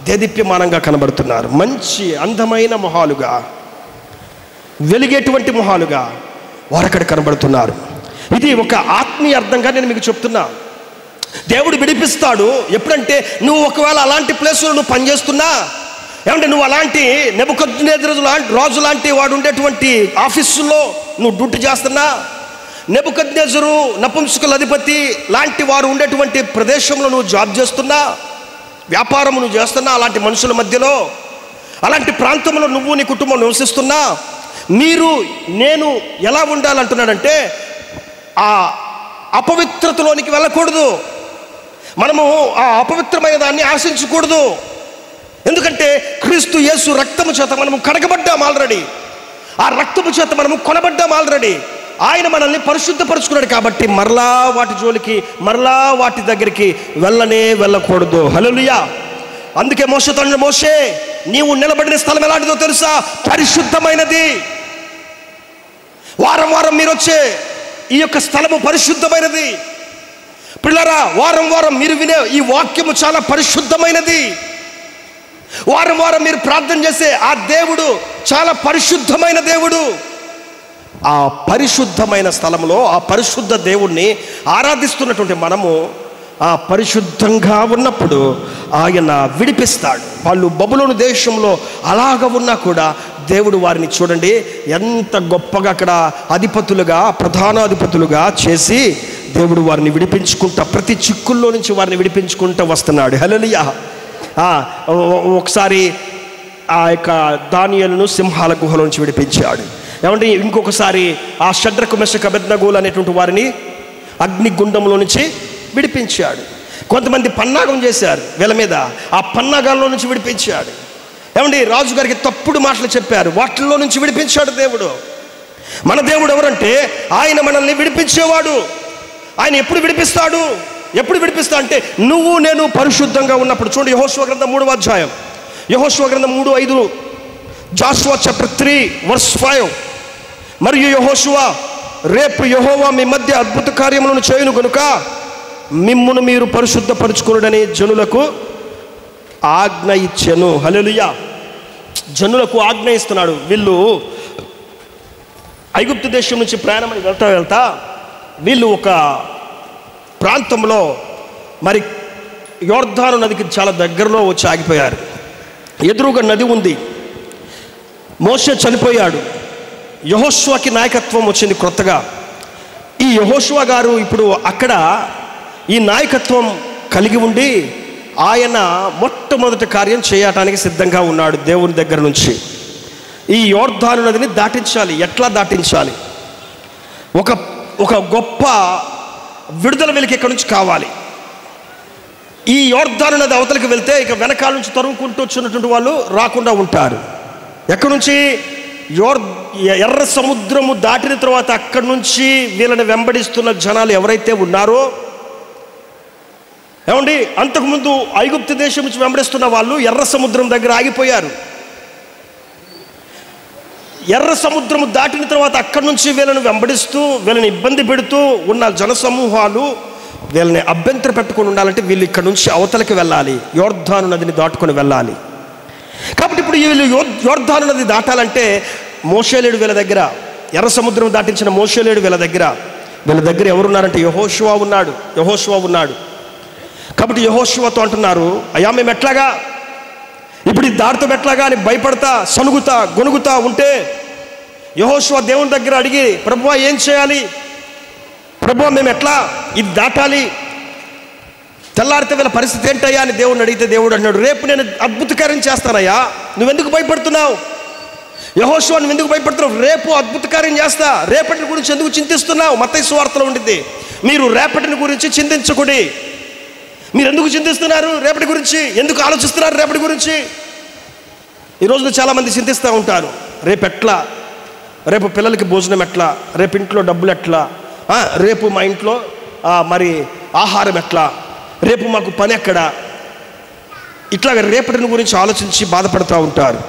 దేదీప్యమానంగా కనబడుతున్నారు. మంచి అందమైన మొహాలుగా, వెలిగేటువంటి మొహాలుగా వారు అక్కడ కనబడుతున్నారు. ఇది ఒక ఆత్మీయ అర్థంగా నేను మీకు చెప్తున్నా. దేవుడు విడిపిస్తాడు ఎప్పుడంటే, నువ్వు ఒకవేళ అలాంటి ప్లేసులో నువ్వు పనిచేస్తున్నా, ఏమంటే నువ్వు అలాంటి నెబుకద్నెజరు రాజు లాంటి వాడు ఉండేటువంటి ఆఫీసుల్లో నువ్వు డ్యూటీ చేస్తున్నా, నెబుకద్నెజరు నపుంసకుల అధిపతి లాంటి వారు ఉండేటువంటి ప్రదేశంలో నువ్వు జాబ్ చేస్తున్నా, వ్యాపారం నువ్వు చేస్తున్నా, అలాంటి మనుషుల మధ్యలో, అలాంటి ప్రాంతంలో నువ్వు నీ కుటుంబం నివసిస్తున్నా, నేను ఎలా ఉండాలంటున్నాడంటే, ఆ అపవిత్రతలోనికి వెళ్ళకూడదు. మనము ఆ అపవిత్రమైన దాన్ని ఆశించకూడదు. ఎందుకంటే క్రీస్తు యేసు రక్తము చేత మనము కడగబడ్డాం ఆల్రెడీ, ఆ రక్తము చేత మనము కొనబడ్డాం ఆల్రెడీ. ఆయన మనల్ని పరిశుద్ధపరుచుకున్నాడు కాబట్టి మరలా వాటి జోలికి, మరలా వాటి దగ్గరికి వెళ్ళకూడదు. హల్లెలూయా. అందుకే మోషే, నీవు నిలబడిన స్థలం ఎలాంటిదో తెలుసా? పరిశుద్ధమైనది. వారం వారం మీరు వచ్చే ఈ యొక్క స్థలము పరిశుద్ధమైనది. పిల్లరా, వారం వారం మీరు వినే ఈ వాక్యము చాలా పరిశుద్ధమైనది. వారం వారం మీరు ప్రార్థన చేసే ఆ దేవుడు చాలా పరిశుద్ధమైన దేవుడు. ఆ పరిశుద్ధమైన స్థలంలో ఆ పరిశుద్ధ దేవుణ్ణి ఆరాధిస్తున్నటువంటి మనము ఆ పరిశుద్ధంగా ఉన్నప్పుడు ఆయన విడిపిస్తాడు. వాళ్ళు బబులోను దేశంలో అలాగ ఉన్నా కూడా దేవుడు వారిని చూడండి ఎంత గొప్పగా అక్కడ అధిపతులుగా, ప్రధాన అధిపతులుగా చేసి దేవుడు వారిని విడిపించుకుంటా, ప్రతి చిక్కుల్లో నుంచి వారిని విడిపించుకుంటూ వస్తున్నాడు. హల్లెలూయా. ఒకసారి ఆ యొక్క దానియేలును సింహాల గుహలో నుంచి విడిపించాడు. ఏమంటే ఇంకొకసారి ఆ షడ్రకు మెషకు అబేద్నెగోలు అనేటువంటి వారిని అగ్నిగుండంలో నుంచి విడిపించాడు. కొంతమంది పన్నాగం చేశారు వీళ్ళ మీద, ఆ పన్నాగాల్లో నుంచి విడిపించాడు. ఏమండి రాజుగారికి తప్పుడు మాటలు చెప్పారు, వాటిల్లో నుంచి విడిపించాడు దేవుడు. మన దేవుడు ఎవరంటే ఆయన మనల్ని విడిపించేవాడు. ఆయన ఎప్పుడు విడిపిస్తా అంటే నువ్వు నేను పరిశుద్ధంగా ఉన్నప్పుడు. చూడండి యెహోషువ గ్రంథం 3వ అధ్యాయం, యెహోషువ గ్రంథం 3:5, జాషువా చాప్టర్ 3:5. మరియు యెహోషువ, రేపు యెహోవా మీ మధ్య అద్భుత కార్యములను చేయును గనుక మిమ్మును మీరు పరిశుద్ధపరచుకొనుడని జనులకు ఆజ్ఞ ఇచ్చెను. హల్లెలూయా. జనులకు ఆజ్ఞ ఇస్తున్నాడు. వీళ్ళు ఐగుప్తు దేశం నుంచి ప్రయాణమని వెళ్తా వీళ్ళు ఒక ప్రాంతంలో, మరి యోర్దాను నదికి చాలా దగ్గరలో వచ్చి ఆగిపోయారు. ఎదురుగా నది ఉంది. మోషే చనిపోయాడు. యెహోషువకి నాయకత్వం వచ్చింది కొత్తగా. ఈ యెహోషువ గారు ఇప్పుడు అక్కడ ఈ నాయకత్వం కలిగి ఉండి ఆయన మొట్టమొదటి కార్యం చేయటానికి సిద్ధంగా ఉన్నాడు. దేవుని దగ్గర నుంచి ఈ యోర్దాను నదిని దాటించాలి. ఎట్లా దాటించాలి? ఒక గొప్ప విడుదల వెలికి ఇక్కడి నుంచి కావాలి. ఈ యోర్దాను నది అవతలికి వెళ్తే ఇక వెనకాల నుంచి తరుముకుంటూ వచ్చినటువంటి వాళ్ళు రాకుండా ఉంటారు. ఎక్కడి నుంచి? ఎర్ర సముద్రము దాటిన తర్వాత అక్కడి నుంచి వీళ్ళని వెంబడిస్తున్న జనాలు ఎవరైతే ఉన్నారో, ఏమండి, అంతకుముందు ఐగుప్తు దేశం నుంచి వెంబడిస్తున్న వాళ్ళు ఎర్ర సముద్రం దగ్గర ఆగిపోయారు. ఎర్ర సముద్రము దాటిన తర్వాత అక్కడి నుంచి వీళ్ళని వెంబడిస్తూ వీళ్ళని ఇబ్బంది పెడుతూ ఉన్న జనసమూహాలు వీళ్ళని అభ్యంతర పెట్టుకుని ఉండాలంటే వీళ్ళు ఇక్కడ నుంచి అవతలకి వెళ్ళాలి, యోర్దాను నదిని దాటుకొని వెళ్ళాలి. కాబట్టి ఇప్పుడు వీళ్ళు యోర్దాను నది దాటాలంటే మోషే లేడు వీళ్ళ దగ్గర. ఎర్ర సముద్రం దాటించిన మోషే లేడు వీళ్ళ దగ్గర ఎవరున్నారంటే యెహోషువ ఉన్నాడు. కాబట్టి యెహోషువతో అంటున్నారు, అయ్యా మేము ఎట్లాగా ఇప్పుడు ఇది దాటుతాం ఎట్లాగా అని భయపడతా సనుగుతా గొనుగుతా ఉంటే యెహోషువ దేవుని దగ్గర అడిగి, ప్రభువా ఏం చేయాలి, ప్రభువా మేము ఎట్లా ఇది దాటాలి, తెల్లారితే వీళ్ళ పరిస్థితి ఏంటయ్యా అని దేవుడిని అడిగితే దేవుడు అన్నాడు, రేపు నేను అద్భుతకార్యం చేస్తానయ్యా, నువ్వెందుకు భయపడుతున్నావు? యెహోషువ నువ్వు ఎందుకు భయపడుతున్నావు? రేపు అద్భుతకార్యం చేస్తా, రేపటిని గురించి ఎందుకు చింతిస్తున్నావు? మత్తయి సువార్తలో ఉండింది, మీరు రేపటిని గురించి చింతించకుడి. మీరు ఎందుకు చింతిస్తున్నారు? రేపటి గురించి ఎందుకు ఆలోచిస్తున్నారు? రేపటి గురించి ఈ రోజున చాలామంది చింతిస్తూ ఉంటారు. రేపు ఎట్లా, రేపు పిల్లలకి భోజనం ఎట్లా, రేపు ఇంట్లో డబ్బులు ఎట్లా, రేపు మా ఇంట్లో మరి ఆహారం ఎట్లా, రేపు మాకు పని ఎక్కడ, ఇట్లాగ రేపటిని గురించి ఆలోచించి బాధపడుతూ ఉంటారు.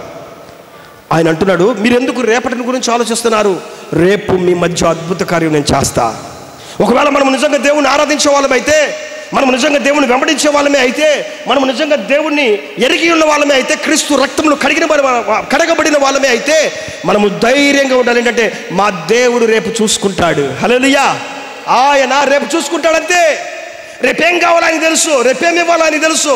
ఆయన అంటున్నాడు, మీరు ఎందుకు రేపటిని గురించి ఆలోచిస్తున్నారు? రేపు మీ మధ్య అద్భుత కార్యం నేను చేస్తా. ఒకవేళ మనం నిజంగా దేవుణ్ణి ఆరాధించే వాళ్ళమైతే, మనం నిజంగా దేవుని వెంబడించే వాళ్ళమే అయితే, మనం నిజంగా దేవుణ్ణి ఎరిగి ఉన్న వాళ్ళమే అయితే, క్రీస్తు రక్తంలో కడగబడిన వాళ్ళమే అయితే మనము ధైర్యంగా ఉండాలి. ఏంటంటే మా దేవుడు రేపు చూసుకుంటాడు. హల్లెలూయా. ఆయన రేపు చూసుకుంటాడంతే. రేపేం కావాలని తెలుసు, రేపేం ఇవ్వాలని తెలుసు,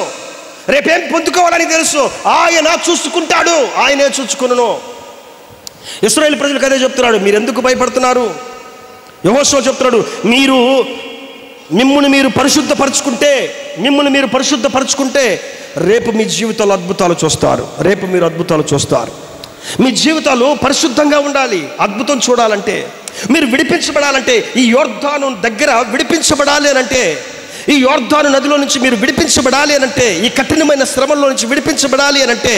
రేపేం పొందుకోవాలని తెలుసు. ఆయన చూసుకుంటాడు, ఆయనే చూసుకును. ఇశ్రాయేలు ప్రజలకు అదే చెప్తున్నాడు, మీరు ఎందుకు భయపడుతున్నారు? యెహోషువ చెప్తున్నాడు, మిమ్మును మీరు పరిశుద్ధపరచుకుంటే రేపు మీ జీవితాలు అద్భుతాలు చూస్తారు. మీరు అద్భుతాలు చూస్తారు. మీ జీవితాలు పరిశుద్ధంగా ఉండాలి. అద్భుతం చూడాలంటే, మీరు విడిపించబడాలంటే, ఈ యోర్దాను దగ్గర విడిపించబడాలి అనంటే, ఈ యోర్దాను నదిలో నుంచి మీరు విడిపించబడాలి అనంటే, ఈ కఠినమైన శ్రమల్లో నుంచి విడిపించబడాలి అనంటే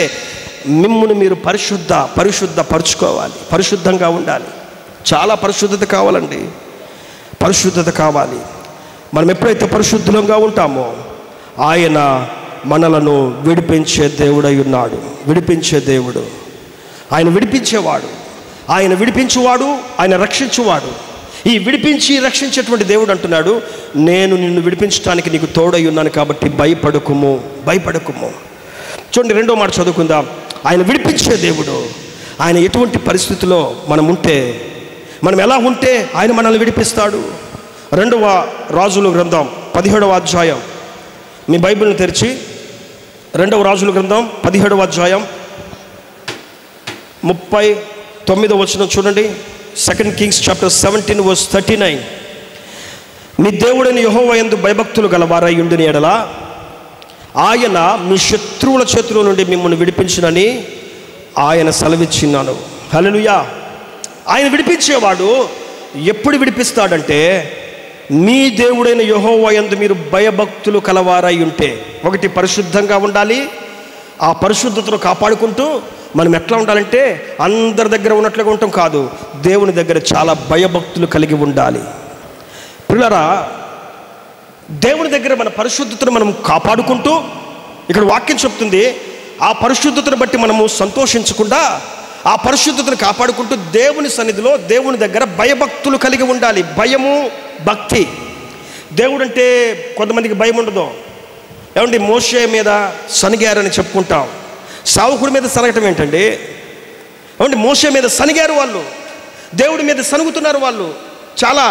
మిమ్మును మీరు పరిశుద్ధపరచుకోవాలి. పరిశుద్ధంగా ఉండాలి. చాలా పరిశుద్ధత కావాలండి. పరిశుద్ధత కావాలి. మనం ఎప్పుడైతే పరిశుద్ధంగా ఉంటామో ఆయన మనలను విడిపించే దేవుడై ఉన్నాడు. విడిపించే దేవుడు ఆయన, విడిపించేవాడు ఆయన, విడిపించువాడు ఆయన, రక్షించువాడు. ఈ విడిపించి రక్షించేటువంటి దేవుడు అంటున్నాడు, నేను నిన్ను విడిపించడానికి నీకు తోడై ఉన్నాను కాబట్టి భయపడకుము. చూడండి, రెండో మాట చదువుకుందాం. ఆయన విడిపించే దేవుడు. ఆయన ఎటువంటి పరిస్థితిలో మనం ఎలా ఉంటే ఆయన మనల్ని విడిపిస్తాడు. 2వ రాజుల గ్రంథం 17వ అధ్యాయం, మీ బైబిల్ని తెరిచి 2వ రాజుల గ్రంథం 17వ అధ్యాయం 39వ వచనం చూడండి. 2 Kings chapter 17 verse 39. మీ దేవుడైన యెహోవా యందు భయభక్తులు గలవారై ఉండిన యెడల ఆయన మీ శత్రువుల చేతిలో నుండి మిమ్మల్ని విడిపించునని ఆయన సెలవిచ్చినాను. హల్లెలూయా. ఆయన విడిపించేవాడు. ఎప్పుడు విడిపిస్తాడంటే, మీ దేవుడైన యెహోవా యందు మీరు భయభక్తులు కలవారై ఉంటే. ఒకటి, పరిశుద్ధంగా ఉండాలి. ఆ పరిశుద్ధతను కాపాడుకుంటూ మనం ఎట్లా ఉండాలంటే అందరి దగ్గర ఉన్నట్లుగా ఉంటాం కాదు, దేవుని దగ్గర చాలా భయభక్తులు కలిగి ఉండాలి. పిల్లరా, దేవుని దగ్గర మన పరిశుద్ధతను మనం కాపాడుకుంటూ, ఇక్కడ వాక్యం చెప్తుంది, ఆ పరిశుద్ధతను బట్టి మనము సంతోషించకుండా ఆ పరిశుద్ధతను కాపాడుకుంటూ దేవుని సన్నిధిలో దేవుని దగ్గర భయభక్తులు కలిగి ఉండాలి. భయము, భక్తి. దేవుడు అంటే కొంతమందికి భయం ఉండదు. ఏమండి, మోషే మీద సనిగారని చెప్పుకుంటాం. సావుకుడి మీద సనగటం ఏంటండి? ఏమండి, మోషే మీద సనిగారు వాళ్ళు, దేవుడి మీద సనుగుతున్నారు వాళ్ళు, చాలా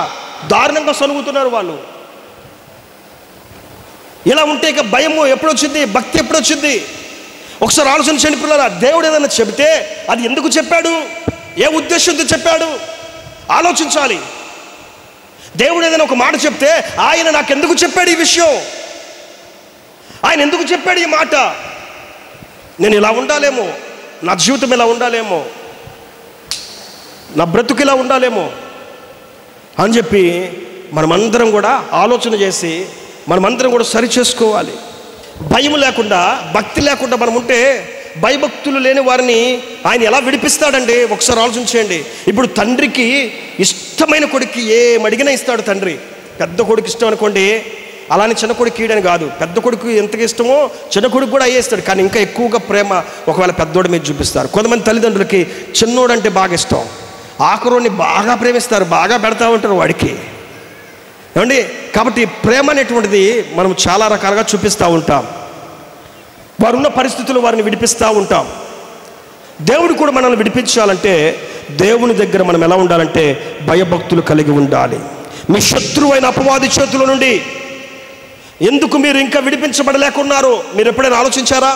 దారుణంగా సనుగుతున్నారు వాళ్ళు. ఇలా ఉంటే ఇక భయము ఎప్పుడు వచ్చింది, భక్తి ఎప్పుడు వచ్చింది? ఒకసారి ఆలోచించండి పిల్లరా. దేవుడు ఏదైనా చెబితే అది ఎందుకు చెప్పాడు, ఏ ఉద్దేశంతో చెప్పాడు ఆలోచించాలి. దేవుడు ఏదైనా ఒక మాట చెప్తే ఆయన నాకెందుకు చెప్పాడు ఈ విషయం, ఆయన ఎందుకు చెప్పాడు ఈ మాట, నేను ఇలా ఉండాలేమో, నా జీవితం ఇలా ఉండాలేమో, నా బ్రతుకు ఇలా ఉండాలేమో అని చెప్పి మనమందరం కూడా ఆలోచన చేసి మనమందరం కూడా సరి చేసుకోవాలి. భయం లేకుండా, భక్తి లేకుండా మనం ఉంటే, భయభక్తులు లేని వారిని ఆయన ఎలా విడిపిస్తాడండి? ఒకసారి ఆలోచించేయండి. ఇప్పుడు తండ్రికి ఇష్టమైన కొడుక్కి ఏమడిగినా ఇస్తాడు తండ్రి. పెద్ద కొడుకు ఇష్టం అనుకోండి, అలానే చిన్న కొడుకు ఇయడని కాదు. పెద్ద కొడుకు ఎంతగా ఇష్టమో చిన్న కొడుకు కూడా అయ్యేస్తాడు. కానీ ఇంకా ఎక్కువగా ప్రేమ ఒకవేళ పెద్దోడి మీద చూపిస్తారు. కొంతమంది తల్లిదండ్రులకి చిన్నోడు అంటే బాగా ఇష్టం, ఆఖరోని బాగా ప్రేమిస్తారు, బాగా పెడతా ఉంటారు వాడికి, ఏమండి? కాబట్టి ప్రేమ అనేటువంటిది మనం చాలా రకాలుగా చూపిస్తూ ఉంటాం. వారున్న పరిస్థితులు వారిని విడిపిస్తూ ఉంటాం. దేవుడు కూడా మనల్ని విడిపించాలంటే దేవుని దగ్గర మనం ఎలా ఉండాలంటే భయభక్తులు కలిగి ఉండాలి. మీ శత్రువు అయిన అపవాది చేతుల నుండి ఎందుకు మీరు ఇంకా విడిపించబడలేకున్నారో మీరు ఎప్పుడైనా ఆలోచించారా?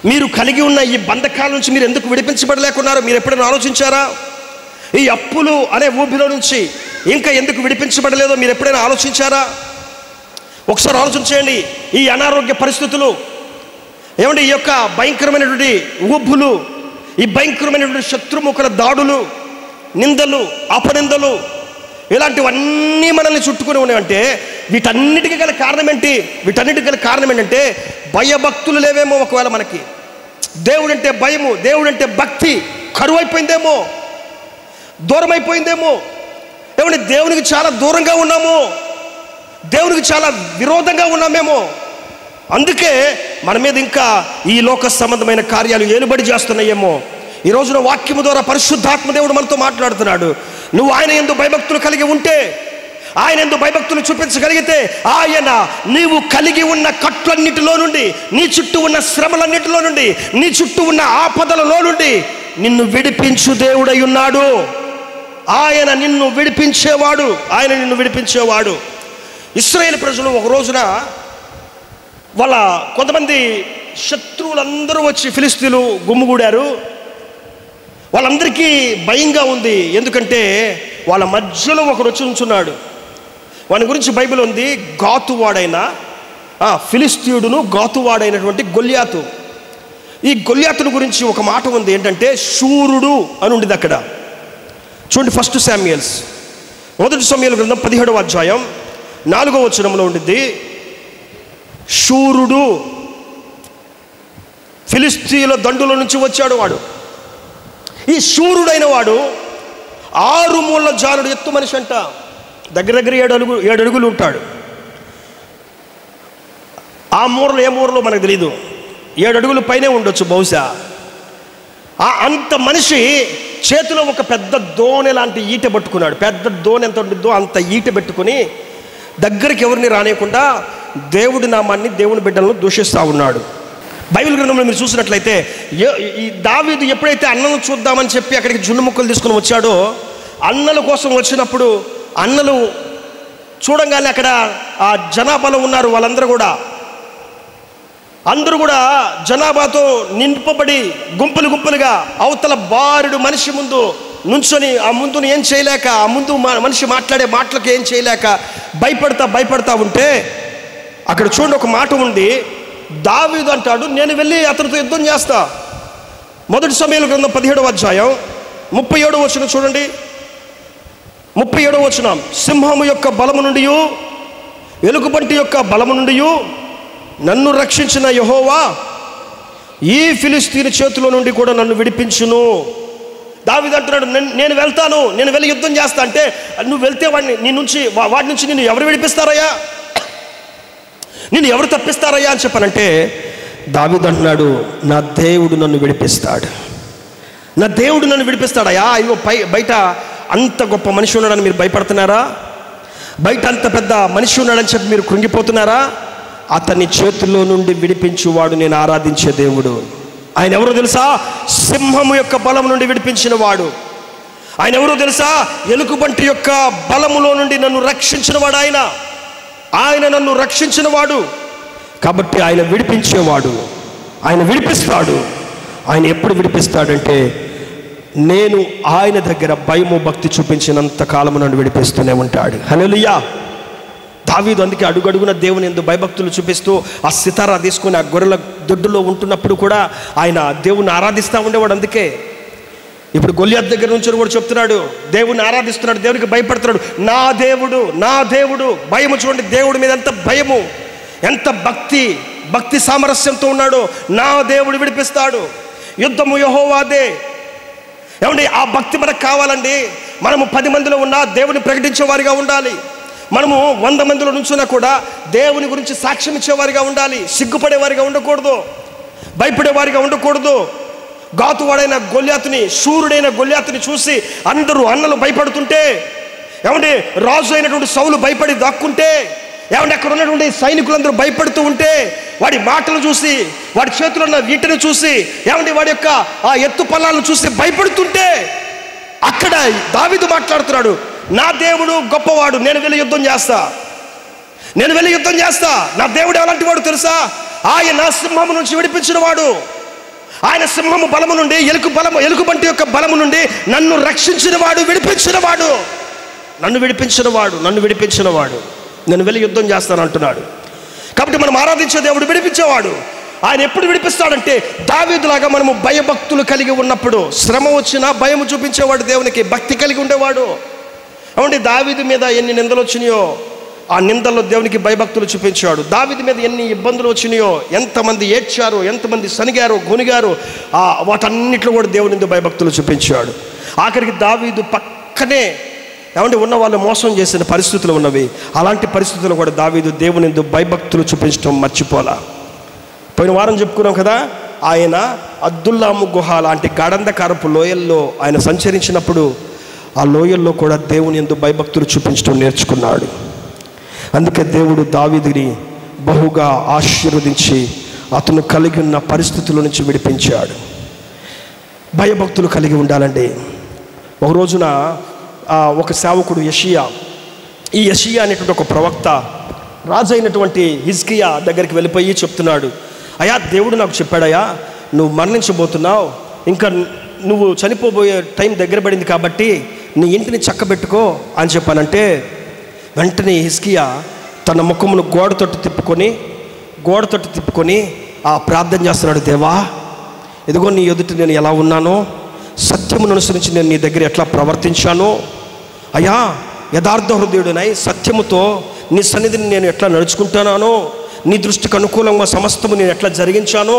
మీరు కలిగి ఉన్న ఈ బంధకాల నుంచి మీరు ఎందుకు విడిపించబడలేకున్నారో మీరు ఎప్పుడైనా ఆలోచించారా? ఈ అప్పులు అనే ఊబిలో నుంచి ఇంకా ఎందుకు విడిపించబడలేదో మీరు ఎప్పుడైనా ఆలోచించారా? ఒకసారి ఆలోచించేయండి. ఈ అనారోగ్య పరిస్థితులు, ఏమంటే ఈ యొక్క భయంకరమైనటువంటి ఊబులు, ఈ భయంకరమైనటువంటి శత్రుముఖుల దాడులు, నిందలు, అపనిందలు, ఇలాంటివన్నీ మనల్ని చుట్టుకుని ఉన్నాయంటే వీటన్నిటికీ గల కారణం ఏంటి? వీటన్నిటికీ గల కారణం ఏంటంటే భయభక్తులు లేవేమో. ఒకవేళ మనకి దేవుడంటే భయము, దేవుడంటే భక్తి కరువైపోయిందేమో, దూరం అయిపోయిందేమో. ఏమంటే దేవునికి చాలా దూరంగా ఉన్నాము, దేవునికి చాలా విరోధంగా ఉన్నామేమో. అందుకే మన మీద ఇంకా ఈ లోక సంబంధమైన కార్యాలు ఏలుబడి చేస్తున్నాయేమో. ఈ రోజున వాక్యము ద్వారా పరిశుద్ధాత్మ దేవుడు మనతో మాట్లాడుతున్నాడు. నువ్వు ఆయన యందు భయభక్తులు కలిగి ఉంటే, ఆయన యందు భయభక్తులు చూపించగలిగితే ఆయన నీవు కలిగి ఉన్న కట్లన్నిటిలో నుండి, నీ చుట్టూ ఉన్న శ్రమలన్నిటిలో నుండి, నీ చుట్టూ ఉన్న ఆపదలలో నుండి నిన్ను విడిపించు దేవుడై ఉన్నాడు. ఆయన నిన్ను విడిపించేవాడు, ఆయన నిన్ను విడిపించేవాడు. ఇశ్రాయేలు ప్రజలు ఒక రోజున వాళ్ళ కొంతమంది శత్రువులందరూ వచ్చి ఫిలిస్తీన్లు గుమ్ముగూడారు. వాళ్ళందరికీ భయంగా ఉంది. ఎందుకంటే వాళ్ళ మధ్యలో ఒకరు వచ్చి ఉంచున్నాడు. వాని గురించి బైబిల్ ఉంది, గాతువాడైన ఫిలిస్తీయుడును గాతువాడైనటువంటి గొల్యాతు. ఈ గొల్యాతుని గురించి ఒక మాట ఉంది, ఏంటంటే శూరుడు అని ఉండేది అక్కడ. చూడండి, 1 శామ్యూయల్, 1 సమూయేలు గ్రంథం 17వ అధ్యాయం 4వ వచనంలో ఉండిద్ది. శూరుడు, ఫిలిస్తీయుల దండుల నుంచి వచ్చాడు వాడు. ఈ శూరుడైన వాడు 6 మూల జానుడు ఎత్తు మనిషి అంట. దగ్గర 7 అడుగులు ఉంటాడు. ఆ మూరలు ఏ మూరలో మనకు తెలీదు, 7 అడుగుల పైనే ఉండొచ్చు బహుశా. అంత మనిషి చేతిలో ఒక పెద్ద దోణె లాంటి ఈట పట్టుకున్నాడు. పెద్ద దోణె ఎంత ఉంటుందో అంత ఈట పెట్టుకుని దగ్గరికి ఎవరిని రానియకుండా దేవుడి నామాన్ని, దేవుని బిడ్డలను దూషిస్తూ ఉన్నాడు. బైబిల్ గ్రంథంలో మీరు చూసినట్లయితే ఈ దావీదు ఎప్పుడైతే అన్నలను చూద్దామని చెప్పి అక్కడికి జున్ను ముక్కలు తీసుకుని వచ్చాడో, అన్నల కోసం వచ్చినప్పుడు అన్నలు చూడంగానే అక్కడ ఆ జనాభాలో ఉన్నారు వాళ్ళందరూ కూడా, అందరూ కూడా జనాభాతో నింపబడి గుంపులు గుంపులుగా అవతల బారుడు మనిషి ముందు నుంచొని ఆ ముందును ఏం చేయలేక, ఆ ముందు మనిషి మాట్లాడే మాటలకు ఏం చేయలేక భయపడతా ఉంటే అక్కడ చూడండి ఒక మాట ఉంది. దావీదు అంటాడు, నేను వెళ్ళి అతనితో యుద్ధం చేస్తా. 1 సమూయేలు గ్రంథం 17వ అధ్యాయం 37వ వచనం చూడండి. 37వ వచనం, సింహము యొక్క బలము నుండి, ఎలుగుబంటి యొక్క బలము నుండి నన్ను రక్షించిన యెహోవా ఈ ఫిలిస్తీని చేతిలో నుండి కూడా నన్ను విడిపించును. దావీదు అంటున్నాడు, నేను వెళ్తాను, నేను వెళ్ళి యుద్ధం చేస్తా. అంటే నువ్వు వెళ్తే వాడి నుంచి నిన్ను ఎవరు విడిపిస్తారయ్యా, నిన్ను ఎవరు తప్పిస్తారయ్యా అని చెప్పానంటే దావీదు అంటున్నాడు, నా దేవుడు నన్ను విడిపిస్తాడు, నా దేవుడు నన్ను విడిపిస్తాడయ్యా. అయ్యో బయట అంత గొప్ప మనిషి ఉన్నాడని మీరు భయపడుతున్నారా? బయట అంత పెద్ద మనిషి ఉన్నాడని చెప్పి మీరు కృంగిపోతున్నారా? అతని చేతుల్లో నుండి విడిపించువాడు నేను ఆరాధించే దేవుడు. ఆయన ఎవరో తెలుసా? సింహము యొక్క బలము నుండి విడిపించిన వాడు. ఆయన ఎవరో తెలుసా? ఎలుగుబంటి యొక్క బలములో నుండి నన్ను రక్షించిన వాడు. ఆయన నన్ను రక్షించిన వాడు. కాబట్టి ఆయన విడిపించేవాడు, ఆయన విడిపిస్తాడు. ఆయన ఎప్పుడు విడిపిస్తాడంటే నేను ఆయన దగ్గర భయము భక్తి చూపించినంత కాలము నన్ను విడిపిస్తూనే ఉంటాడు. హల్లెలూయా. దావీదు అందుకే అడుగడుగున దేవుని యందు భయభక్తులు చూపిస్తూ ఆ సితారా తీసుకొని ఆ గొర్రెల దొడ్డులో ఉంటున్నప్పుడు కూడా ఆయన దేవుని ఆరాధిస్తూ ఉండేవాడు. అందుకే ఇప్పుడు గొల్యాతు దగ్గర నుంచి కూడా చెప్తున్నాడు, దేవుని ఆరాధిస్తున్నాడు, దేవునికి భయపడుతున్నాడు. నా దేవుడు, నా దేవుడు. భయము చూడండి, దేవుడి మీద ఎంత భయము, ఎంత భక్తి సామరస్యంతో ఉన్నాడో, నా దేవుడు విడిపిస్తాడు, యుద్ధము యెహోవాదే. ఏమండి, ఆ భక్తి మనకు కావాలండి. మనము 10 మందిలో ఉన్నా దేవుని ప్రకటించే వారిగా ఉండాలి. మనము 100 మందిలో నుంచున్నా కూడా దేవుని గురించి సాక్ష్యం ఇచ్చేవారిగా ఉండాలి. సిగ్గుపడేవారిగా ఉండకూడదు, భయపడేవారిగా ఉండకూడదు. గాతువాడైన గొల్యాతుని, శూరుడైన గొల్యాతుని చూసి అందరూ అన్నలు భయపడుతుంటే, ఏమంటే రాజు అయినటువంటి సౌలు భయపడి దాక్కుంటే, ఏమంటే అక్కడ ఉన్నటువంటి సైనికులందరూ భయపడుతూ ఉంటే, వాడి మాటలు చూసి, వాడి చేతిలో ఉన్న వీటిని చూసి, ఏమంటే వాడి యొక్క ఆ ఎత్తు పల్లాలను చూసి భయపడుతుంటే, అక్కడ దావీదు మాట్లాడుతున్నాడు, నా దేవుడు గొప్పవాడు, నేను వెళ్ళి యుద్ధం చేస్తా. నా దేవుడు ఎలాంటి వాడు తెలుసా? ఆయన సింహము నుంచి విడిపించిన వాడు. ఆయన సింహము బలము నుండి, ఎలుగుబంటి యొక్క బలము నుండి నన్ను రక్షించిన వాడు, నన్ను విడిపించిన వాడు. నేను వెళ్ళి యుద్ధం చేస్తాను అంటున్నాడు. కాబట్టి మనం ఆరాధించే దేవుడు విడిపించేవాడు. ఆయన ఎప్పుడు విడిపిస్తాడంటే, దావీదులాగా మనము భయభక్తులు కలిగి ఉన్నప్పుడు, శ్రమ వచ్చినా భయము చూపించేవాడు, దేవునికి భక్తి కలిగి ఉండేవాడు. అవునండి, దావీదు మీద ఎన్ని నిందలు వచ్చినాయో ఆ నిందల్లో దేవునికి భయభక్తులు చూపించాడు. దావీదు మీద ఎన్ని ఇబ్బందులు వచ్చినాయో, ఎంతమంది ఏడ్చారో, ఎంతమంది సనిగారో, గొనిగారో, వాటన్నిటిలో కూడా దేవుని భయభక్తులు చూపించాడు. ఆఖరికి దావీదు పక్కనే ఏమంటే ఉన్న వాళ్ళు మోసం చేసిన పరిస్థితులు ఉన్నవి. అలాంటి పరిస్థితుల్లో కూడా దావీదు దేవుని భయభక్తులు చూపించడం మర్చిపోలా. పోయిన వారం చెప్పుకున్నాం కదా, ఆయన అద్దుల్లాము గుహ లాంటి గాఢంధకారపు లోయల్లో ఆయన సంచరించినప్పుడు ఆ లోయల్లో కూడా దేవుని యందు భయభక్తులు చూపించడం నేర్చుకున్నాడు. అందుకే దేవుడు దావీదుని బహుగా ఆశీర్వదించి అతను కలిగి ఉన్న పరిస్థితుల నుంచి విడిపించాడు. భయభక్తులు కలిగి ఉండాలండి. ఒక రోజున ఒక సేవకుడు ఈ యెషయా అనేటువంటి ఒక ప్రవక్త రాజు అయినటువంటి హిజ్కియా దగ్గరికి వెళ్ళిపోయి చెప్తున్నాడు, అయ్యా దేవుడు నాకు చెప్పాడయ్యా, నువ్వు మరణించబోతున్నావు, ఇంకా నువ్వు చనిపోబోయే టైం దగ్గర పడింది కాబట్టి నీ ఇంటిని చక్కబెట్టుకో అని చెప్పానంటే, వెంటనే హిజ్కియా తన ముఖమును గోడ తొట్టు తిప్పుకొని ప్రార్థన చేస్తున్నాడు, దేవా ఎదుగో నీ ఎదుట నేను ఎలా ఉన్నానో, సత్యమును అనుసరించి నేను నీ దగ్గర ఎట్లా ప్రవర్తించానో, అయ్యా యథార్థ హృదయుడినై సత్యముతో నీ సన్నిధిని నేను ఎట్లా నడుచుకుంటున్నానో, నీ దృష్టికి అనుకూలంగా సమస్తము నేను ఎట్లా జరిగించానో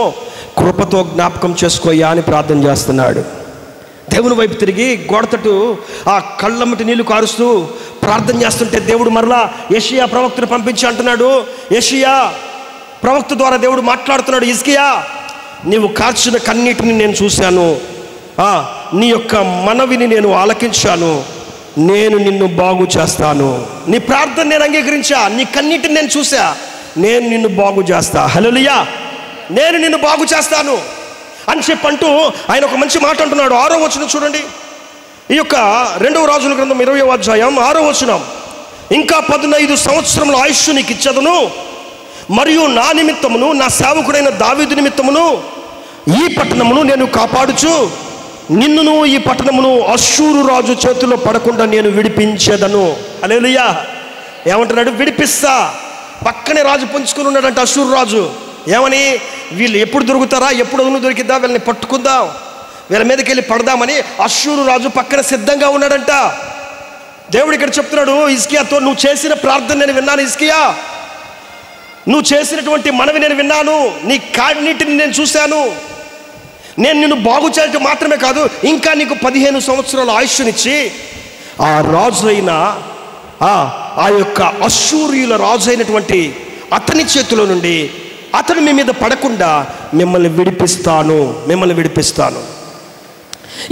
కృపతో జ్ఞాపకం చేసుకోయ్యా అని ప్రార్థన చేస్తున్నాడు. దేవుని వైపు తిరిగి గోడతట్టు ఆ కళ్ళమ్మటి నీళ్లు కారుస్తూ ప్రార్థన చేస్తుంటే దేవుడు మరలా యెషయా ప్రవక్తను పంపించి అంటున్నాడు, యెషయా ప్రవక్త ద్వారా దేవుడు మాట్లాడుతున్నాడు, హిజ్కియా నీవు కార్చిన కన్నీటిని నేను చూశాను, నీ యొక్క మనవిని నేను ఆలకించాను, నేను నిన్ను బాగు చేస్తాను. నీ ప్రార్థన నేను అంగీకరించా, నీ కన్నీటిని నేను చూసా, నేను నిన్ను బాగు చేస్తా. హల్లెలూయా, నేను నిన్ను బాగు చేస్తాను అని చెప్పంటూ ఆయన ఒక మంచి మాట అంటున్నాడు. 6వ వచనం చూడండి, ఈ యొక్క 2వ రాజుల గ్రంథం 20వ అధ్యాయం 6వ వచనం, ఇంకా 15 సంవత్సరముల ఆయుష్షు నీకు ఇచ్చేదను, మరియు నా నిమిత్తమును నా సేవకుడైన దావీదు నిమిత్తమును ఈ పట్టణమును నేను కాపాడుచు నిన్నును ఈ పట్టణమును అష్షూరు రాజు చేతుల్లో పడకుండా నేను విడిపించేదను. హల్లెలూయా. ఏమంటున్నాడు? విడిపిస్తా. పక్కనే రాజు పొంచుకుని ఉన్నాడంట అష్షూరు రాజు. ఏమని? వీళ్ళు ఎప్పుడు దొరుకుతారా, ఎప్పుడు దొరికిద్దా, వీళ్ళని పట్టుకుందాం, వీళ్ళ మీదకి వెళ్ళి పడదామని అష్షూరు రాజు పక్కన సిద్ధంగా ఉన్నాడంట. దేవుడు ఇక్కడ చెప్తున్నాడు హిజ్కియాతో, నువ్వు చేసిన ప్రార్థన నేను విన్నాను హిజ్కియా, నువ్వు చేసినటువంటి మనవి నేను విన్నాను, నీ కన్నీటిని నేను చూశాను, నేను నిన్ను బాగు చేయటం మాత్రమే కాదు, ఇంకా నీకు 15 సంవత్సరాల ఆయుష్నిచ్చి ఆ రాజు అయిన ఆ యొక్క అష్షూరీయుల రాజు అయినటువంటి అతని చేతిలో నుండి అతను మీ మీద పడకుండా మిమ్మల్ని విడిపిస్తాను.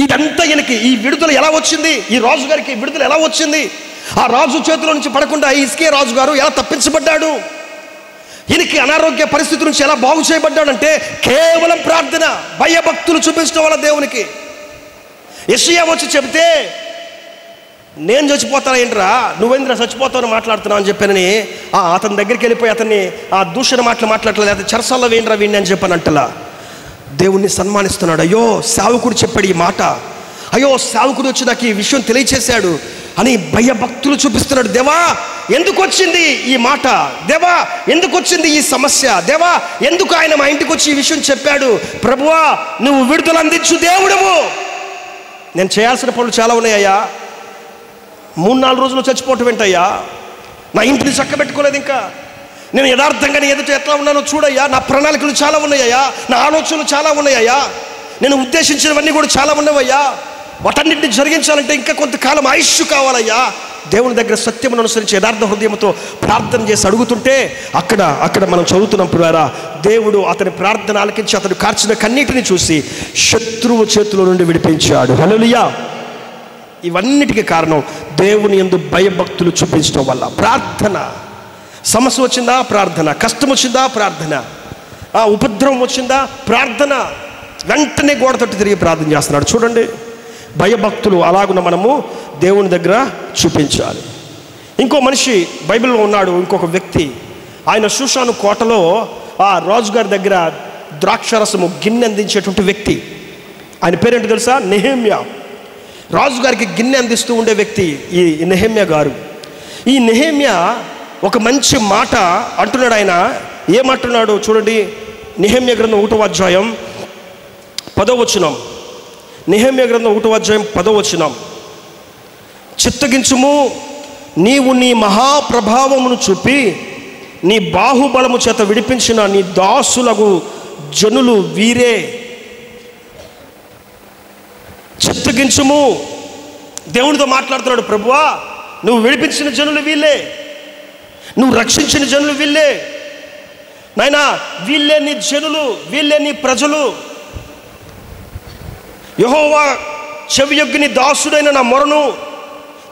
ఇదంతా ఈయనకి ఈ విడుదల ఎలా వచ్చింది? ఈ రాజు గారికి విడుదల ఎలా వచ్చింది? ఆ రాజు చేతిలో నుంచి పడకుండా ఈ హిజ్కియా రాజు గారు ఎలా తప్పించబడ్డాడు? ఈయనకి అనారోగ్య పరిస్థితి నుంచి ఎలా బాగు చేయబడ్డాడంటే కేవలం ప్రార్థన, భయభక్తులు చూపించడం వల్ల దేవునికి. యెషయా వచ్చి చెబితే, నేను చచ్చిపోతాను ఏంట్రా, నువ్వేంద్రా చచ్చిపోతావని మాట్లాడుతున్నావు అని చెప్పానని అతని దగ్గరికి వెళ్ళిపోయి అతన్ని దూషణ మాట్లాడలేదు, అతను చెరసాల్లో వేయండిరా వీడిని అని చెప్పానంటలా. దేవుణ్ణి సన్మానిస్తున్నాడు. అయ్యో సేవకుడు చెప్పాడు ఈ మాట, అయ్యో సేవకుడు వచ్చి నాకు ఈ విషయం తెలియచేశాడు అని భయభక్తులు చూపిస్తున్నాడు. దేవా ఎందుకు వచ్చింది ఈ మాట, దేవా ఎందుకు వచ్చింది ఈ సమస్య, దేవా ఎందుకు ఆయన మా ఇంటికి వచ్చి ఈ విషయం చెప్పాడు, ప్రభువా నువ్వు విడుదల అందించు దేవుడవు. నేను చేయాల్సిన పనులు చాలా ఉన్నాయ్యా, 3-4 రోజులు చచ్చిపోవటం ఏంటయ్యా, నా ఇంటిని చక్కబెట్టుకోలేదు, ఇంకా నేను యథార్థంగా నీ ఎదుట ఎట్లా ఉన్నానో చూడయ్యా. నా ప్రణాళికలు చాలా ఉన్నాయ్యా, నా ఆలోచనలు చాలా ఉన్నాయ్యా, నేను ఉద్దేశించినవన్నీ కూడా చాలా ఉన్నవయ్యా. వాటన్నింటిని జరిగించాలంటే ఇంకా కొంతకాలం ఆయుష్ కావాలయ్యా. దేవుని దగ్గర సత్యమును అనుసరించి యథార్థ హృదయంతో ప్రార్థన చేసి అడుగుతుంటే అక్కడ మనం చదువుతున్నాం ప్రియులారా, దేవుడు అతని ప్రార్థన ఆలకించి అతడు కార్చిన కన్నీటిని చూసి శత్రువు చేతిలో నుండి విడిపించాడు. హల్లెలూయా. ఇవన్నిటికీ కారణం దేవుని యందు భయభక్తులు చూపించడం వల్ల. ప్రార్థన. సమస్య వచ్చిందా? ప్రార్థన. కష్టం వచ్చిందా? ప్రార్థన. ఉపద్రవం వచ్చిందా? ప్రార్థన. వెంటనే గోడ తట్టు తిరిగి ప్రార్థన చేస్తున్నాడు. చూడండి, భయభక్తులు అలాగున మనము దేవుని దగ్గర చూపించాలి. ఇంకో మనిషి బైబిల్లో ఉన్నాడు, ఇంకొక వ్యక్తి. ఆయన షూషాను కోటలో ఆ రాజుగారి దగ్గర ద్రాక్షరసము గిన్నె అందించేటువంటి వ్యక్తి. ఆయన పేరేంటి తెలుసా? నెహెమ్యా. రాజుగారికి గిన్నె అందిస్తూ ఉండే వ్యక్తి ఈ నెహెమ్యా గారు. ఈ నెహెమ్యా ఒక మంచి మాట అంటున్నాడు. ఆయన ఏమంటున్నాడు చూడండి, నెహెమ్యా గ్రంథం 1వ అధ్యాయం 10వ వచనం. నెహెమ్యా గ్రంథం 1వ అధ్యాయం 10వ వచనం. చిత్తగించుము, నీవు నీ మహాప్రభావమును చూపి నీ బాహుబలము చేత విడిపించిన నీ దాసులకు జనులు వీరే. చిత్తగించుము. దేవునితో మాట్లాడుతున్నాడు. ప్రభువా, నువ్వు విడిపించిన జనులు వీళ్ళే, నువ్వు రక్షించిన జనులు వీళ్ళే నాయనా, వీళ్ళే నీ జనులు, వీళ్ళే నీ ప్రజలు. యెహోవా చెవియొగ్గి నీ దాసుడైన నా మొరను,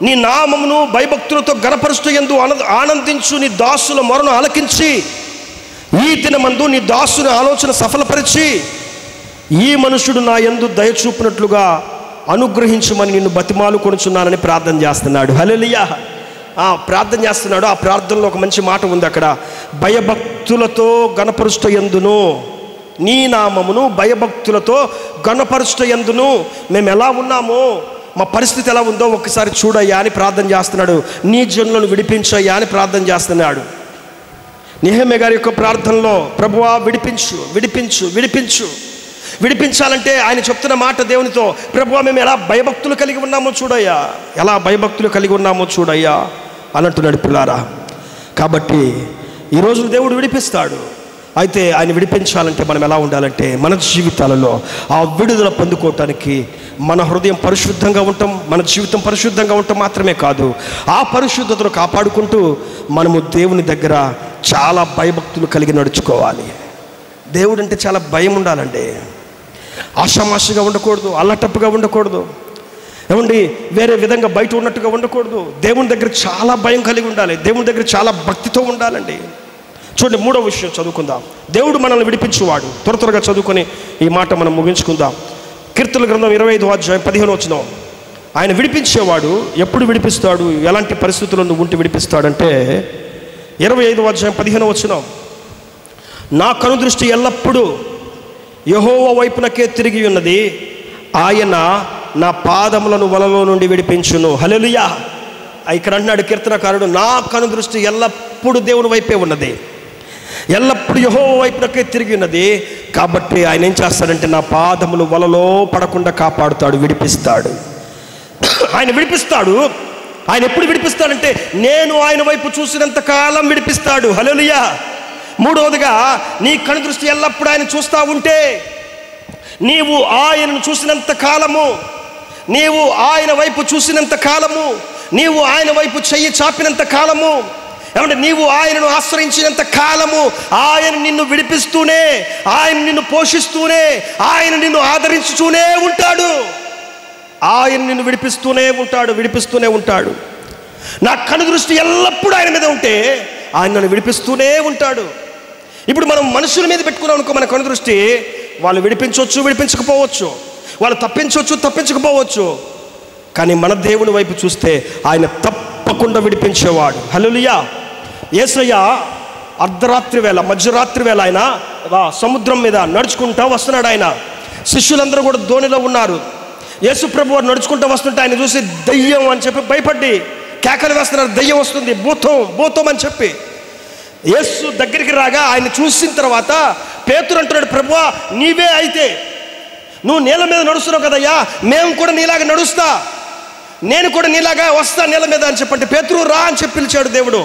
నీ నామమును భయభక్తులతో గణపరుస్తూ యందు ఆనందించు నీ దాసుల మొరను ఆలకించి ఈ దినమందు నీ దాసుని ఆలోచన సఫలపరిచి ఈ మనుషుడు నా యందు దయచూపినట్లుగా అనుగ్రహించమని నిన్ను బతిమాలు కొనుచున్నానని ప్రార్థన చేస్తున్నాడు. హల్లెలూయా. ప్రార్థన చేస్తున్నాడు. ఆ ప్రార్థనలో ఒక మంచి మాట ఉంది. అక్కడ భయభక్తులతో గణపరుస్తూ యందును నీ నామమును భయభక్తులతో గణపరుస్తూ యందును. మేము ఎలా ఉన్నామో, మా పరిస్థితి ఎలా ఉందో ఒక్కసారి చూడయ్యా అని ప్రార్థన చేస్తున్నాడు. నీ జనులను విడిపించయ్యా అని ప్రార్థన చేస్తున్నాడు. నెహెమ్యా గారి యొక్క ప్రార్థనలో ప్రభువా విడిపించు, విడిపించు, విడిపించు. విడిపించాలంటే ఆయన చెప్తున్న మాట దేవునితో, ప్రభువా మేము ఎలా భయభక్తులు కలిగి ఉన్నామో చూడయ్యా, ఎలా భయభక్తులు కలిగి ఉన్నామో చూడయ్యా అని అంటున్నాడు పిల్లారా. కాబట్టి ఈరోజు దేవుడు విడిపిస్తాడు. అయితే ఆయన విడిపించాలంటే మనం ఎలా ఉండాలంటే, మన జీవితాలలో ఆ విడుదల పొందుకోవటానికి మన హృదయం పరిశుద్ధంగా ఉండటం, మన జీవితం పరిశుద్ధంగా ఉండటం మాత్రమే కాదు, ఆ పరిశుద్ధతను కాపాడుకుంటూ మనము దేవుని దగ్గర చాలా భయభక్తులు కలిగి నడుచుకోవాలి. దేవుడు అంటే చాలా భయం ఉండాలండి. ఆషామాషిగా ఉండకూడదు, అల్లటప్పుగా ఉండకూడదు, ఏమండి వేరే విధంగా బయట ఉన్నట్టుగా ఉండకూడదు. దేవుని దగ్గర చాలా భయం కలిగి ఉండాలి, దేవుని దగ్గర చాలా భక్తితో ఉండాలండి. చూడండి, 3వ విషయం చదువుకుందాం. దేవుడు మనల్ని విడిపించువాడు. త్వరగా చదువుకొని ఈ మాట మనం ముగించుకుందాం. కీర్తనల గ్రంథం 25వ అధ్యాయం 15వ వచనం. ఆయన విడిపించేవాడు. ఎప్పుడు విడిపిస్తాడు? ఎలాంటి పరిస్థితుల్లో నువ్వు ఉంటే విడిపిస్తాడంటే 25వ అధ్యాయం 15వ వచనం. నా కనుదృష్టి ఎల్లప్పుడూ యెహోవా వైపునకే తిరిగి ఉన్నది, ఆయన నా పాదములను వలలో నుండి విడిపించును. హల్లెలూయా. ఇక్కడ అంటున్నాడు కీర్తనకారుడు, నా కనుదృష్టి ఎల్లప్పుడూ దేవుని వైపే ఉన్నది, ఎల్లప్పుడూ యెహోవా వైపునకే తిరిగి ఉన్నది. కాబట్టి ఆయన ఏం చేస్తాడంటే నా పాదములు వలలో పడకుండా కాపాడుతాడు, విడిపిస్తాడు. ఆయన విడిపిస్తాడు. ఆయన ఎప్పుడు విడిపిస్తాడంటే నేను ఆయన వైపు చూసినంత కాలం విడిపిస్తాడు. హల్లెలూయా. 3వదిగా నీ కనుదృష్టి ఎల్లప్పుడూ ఆయన చూస్తూ ఉంటే, నీవు ఆయనను చూసినంత కాలము, నీవు ఆయన వైపు చూసినంత కాలము, నీవు ఆయన వైపు చెయ్యి చాపినంత కాలము, ఏమంటే నీవు ఆయనను ఆశ్రయించినంత కాలము ఆయన నిన్ను విడిపిస్తూనే, ఆయన నిన్ను పోషిస్తూనే, ఆయన నిన్ను ఆదరించుతూనే ఉంటాడు. ఆయన నిన్ను విడిపిస్తూనే ఉంటాడు, విడిపిస్తూనే ఉంటాడు. నా కనుదృష్టి ఎల్లప్పుడూ ఆయన మీద ఉంటే ఆయన నన్ను విడిపిస్తూనే ఉంటాడు. ఇప్పుడు మనం మనుషుల మీద పెట్టుకున్నాం అనుకో మన కనుదృష్టి, వాళ్ళు విడిపించవచ్చు, విడిపించకపోవచ్చు, వాళ్ళు తప్పించవచ్చు, తప్పించకపోవచ్చు. కానీ మన దేవుని వైపు చూస్తే ఆయన తప్పకుండా విడిపించేవాడు. హల్లెలూయా. యేసయ్య అర్ధరాత్రి వేళ, మధ్యరాత్రి వేళ ఆయన సముద్రం మీద నడుచుకుంటూ వస్తున్నాడు. ఆయన శిష్యులందరూ కూడా ధోనిలో ఉన్నారు. యేసు ప్రభు వారు నడుచుకుంటూ వస్తుంటే ఆయన చూసి దయ్యం అని చెప్పి భయపడి కేకలు వేస్తున్నారు. దయ్యం వస్తుంది, భూతం, భూతం అని చెప్పి. యేసు దగ్గరికి రాగా ఆయన చూసిన తర్వాత పేతురు అంటున్నాడు, ప్రభువా నీవే అయితే, నువ్వు నీళ్ళ మీద నడుస్తున్నావు కదయ్యా, మేము కూడా నీలాగా నడుస్తా, నేను కూడా నీలాగా వస్తా నీళ్ళ మీద అని చెప్పంటే పేతురు రా అని చెప్పి పిలిచాడు దేవుడు.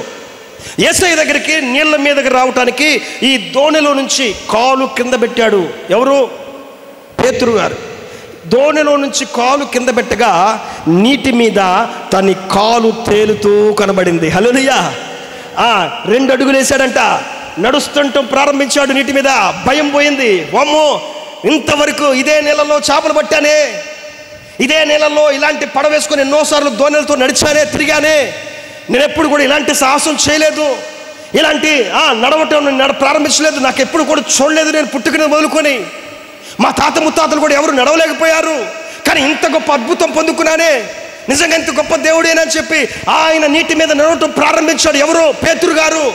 యేసయ్య దగ్గరికి నీళ్ళ మీదకి రావటానికి ఈ దోణిలో నుంచి కాలు కింద పెట్టాడు. ఎవరు? పేతురు గారు. దోణిలో నుంచి కాలు కింద పెట్టగా నీటి మీద తన కాలు తేలుతూ కనబడింది. హల్లెలూయా. 2 అడుగులు వేశాడంట. నడుస్తుంటం ప్రారంభించాడు. నీటి మీద భయం పోయింది. వామ్మో, ఇంతవరకు ఇదే నీళ్ళలో చేపలు పట్టానే, ఇదే నీళ్ళలో ఇలాంటి పడవ వేసుకొని ఎన్నోసార్లు దోణిలతో నడిచానే, తిరిగానే, నేను ఎప్పుడు కూడా ఇలాంటి సాహసం చేయలేదు, ఇలాంటి నడవటం ప్రారంభించలేదు, నాకు ఎప్పుడు కూడా చూడలేదు, నేను పుట్టుకుని మొదలుకొని మా తాత ముత్తాతలు కూడా ఎవరు నడవలేకపోయారు, కానీ ఇంత గొప్ప అద్భుతం పొందుకున్నానే, నిజంగా ఇంత గొప్ప దేవుడేనని చెప్పి ఆయన నీటి మీద నడవటం ప్రారంభించాడు. ఎవరు? పేతురు గారు.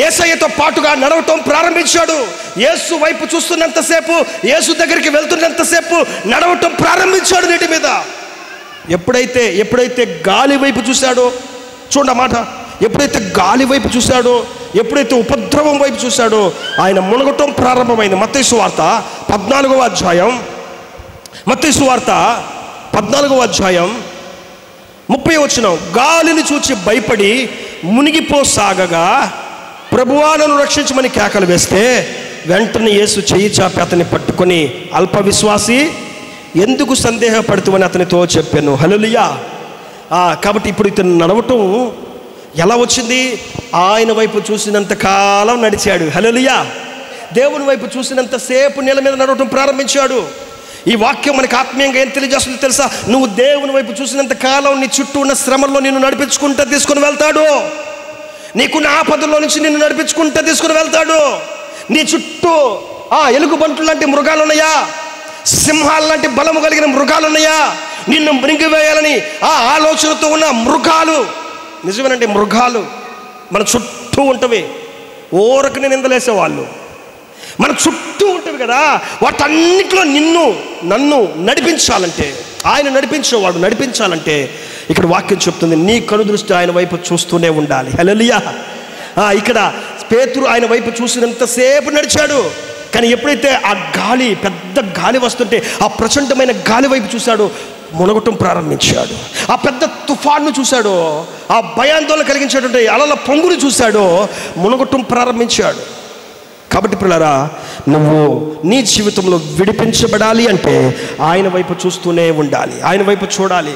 యేసయ్యతో పాటుగా నడవటం ప్రారంభించాడు. యేసు వైపు చూస్తున్నంతసేపు, యేసు దగ్గరికి వెళ్తున్నంతసేపు నడవటం ప్రారంభించాడు నీటి మీద. ఎప్పుడైతే గాలి వైపు చూశాడో, చూడండి మాట, ఎప్పుడైతే గాలి వైపు చూశాడో, ఎప్పుడైతే ఉపద్రవం వైపు చూశాడో ఆయన మునగటం ప్రారంభమైంది. మత్తయి సువార్త 14వ అధ్యాయం, మత్తయి సువార్త 14వ అధ్యాయం 30వ వచనం. గాలిని చూచి భయపడి మునిగిపోసాగగా ప్రభువా నన్ను రక్షించమని కేకలు వేస్తే వెంటనే యేసు చెయ్యి చాపి అతన్ని పట్టుకొని అల్ప విశ్వాసి ఎందుకు సందేహపడుతువని అతనితో చెప్పాను. హల్లెలూయా. కాబట్టి ఇప్పుడు ఇతను నడవటం ఎలా వచ్చింది? ఆయన వైపు చూసినంత కాలం నడిచాడు. హల్లెలూయా. దేవుని వైపు చూసినంతసేపు నీళ్ళ మీద నడవటం ప్రారంభించాడు. ఈ వాక్యం మనకు ఆత్మీయంగా ఏం తెలియజేస్తుందో తెలుసా? నువ్వు దేవుని వైపు చూసినంత కాలం నీ చుట్టూ ఉన్న శ్రమల్లో నిన్ను నడిపించుకుంటూ తీసుకుని వెళ్తాడు. నీకున్న ఆపదల్లో నుంచి నిన్ను నడిపించుకుంటూ తీసుకుని వెళ్తాడు. నీ చుట్టూ ఎలుగుబంట్లు లాంటి మృగాలు ఉన్నాయా? సింహాల లాంటి బలము కలిగిన మృగాలు ఉన్నాయా? నిన్ను మృంగివేయాలని ఆలోచనతో ఉన్న మృగాలు, నిజమేనండి, మృగాలు మన చుట్టూ ఉంటవి. ఓరకని నిందలేసేవాళ్ళు మన చుట్టూ ఉంటవి కదా. వాటన్నిటిలో నన్ను నడిపించాలంటే, ఆయన నడిపించేవాడు నడిపించాలంటే ఇక్కడ వాక్యం చెప్తుంది, నీ కనుదృష్టి ఆయన వైపు చూస్తూనే ఉండాలి. హల్లెలూయా. ఇక్కడ పేతురు ఆయన వైపు చూసినంతసేపు నడిచాడు. కానీ ఎప్పుడైతే ఆ గాలి, పెద్ద గాలి వస్తుంటే ఆ ప్రచండమైన గాలి వైపు చూశాడో మునగటం ప్రారంభించాడు. ఆ పెద్ద తుఫాన్ను చూశాడో, ఆ భయాందోళన కలిగించేటువంటి అలల పొంగును చూశాడో మునగటం ప్రారంభించాడు. కాబట్టి పిల్లరా, నువ్వు నీ జీవితంలో విడిపించబడాలి అంటే ఆయన వైపు చూస్తూనే ఉండాలి, ఆయన వైపు చూడాలి.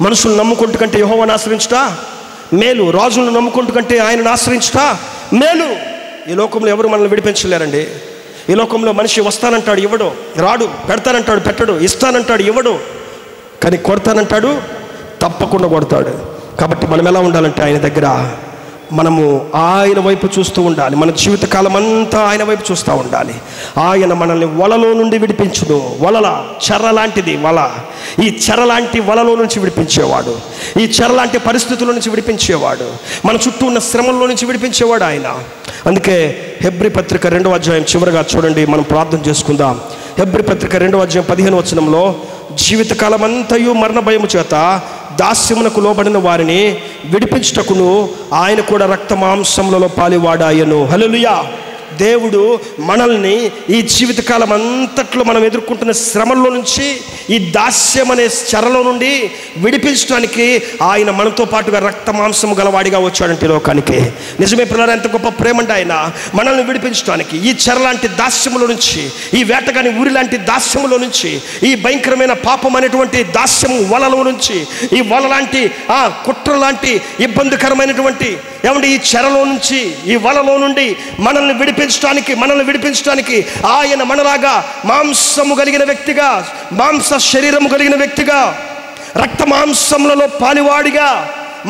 మనుషులు నమ్ముకుంటూ కంటే యెహోవాను ఆశ్రయించుట మేలు, రాజులను నమ్ముకుంటూ కంటే ఆయనను ఆశ్రయించుట మేలు. ఈ లోకంలో ఎవరు మనల్ని విడిపించలేరండి. ఈ లోకంలో మనిషి వస్తానంటాడు, ఇవ్వడు, రాడు, పెడతానంటాడు, పెట్టడు, ఇస్తానంటాడు, ఇవ్వడు, కానీ కొడతానంటాడు, తప్పకుండా కొడతాడు. కాబట్టి మనం ఎలా ఉండాలంటే ఆయన దగ్గర మనము ఆయన వైపు చూస్తూ ఉండాలి. మన జీవితకాలం అంతా ఆయన వైపు చూస్తూ ఉండాలి. ఆయన మనల్ని వలలో నుండి విడిపించును. చెర లాంటిది వల. ఈ చెర లాంటి వలలో నుంచి విడిపించేవాడు, ఈ చెర లాంటి పరిస్థితుల నుంచి విడిపించేవాడు, మన చుట్టూ ఉన్న శ్రమల్లో నుంచి విడిపించేవాడు ఆయన. అందుకే హెబ్రీ పత్రిక 2వ అధ్యాయం చివరిగా చూడండి, మనం ప్రార్థన చేసుకుందాం. హెబ్రీ పత్రిక 2వ అధ్యాయం 15వ వచనంలో, జీవితకాలం అంతయు మరణ భయము చేత దాస్యమునకు లోబడిన వారిని విడిపించుటకును ఆయన కూడా రక్త మాంసములలో పాలివాడాయను. హల్లెలూయా. దేవుడు మనల్ని ఈ జీవితకాలం అంతట్లో మనం ఎదుర్కొంటున్న శ్రమల్లో నుంచి, ఈ దాస్యం అనే చెరలో నుండి విడిపించడానికి ఆయన మనతో పాటుగా రక్త మాంసము గలవాడిగా వచ్చాడంటే లోకానికి. నిజమే పిల్లలు, ఎంత గొప్ప ప్రేమ అంటే ఆయన మనల్ని విడిపించడానికి, ఈ చెర లాంటి దాస్యముల నుంచి, ఈ వేటగాని ఊరి లాంటి దాస్యములో నుంచి, ఈ భయంకరమైన పాపం అనేటువంటి దాస్యము వలలో నుంచి, ఈ వల లాంటి కుట్ర లాంటి ఇబ్బందికరమైనటువంటి ఈ చెరలో నుంచి, ఈ వలలో నుండి మనల్ని విడిపించడానికి ఆయన మనలాగా మాంసము కలిగిన వ్యక్తిగా, మాంస శరీరము కలిగిన వ్యక్తిగా, రక్త మాంసములలో పాలివాడిగా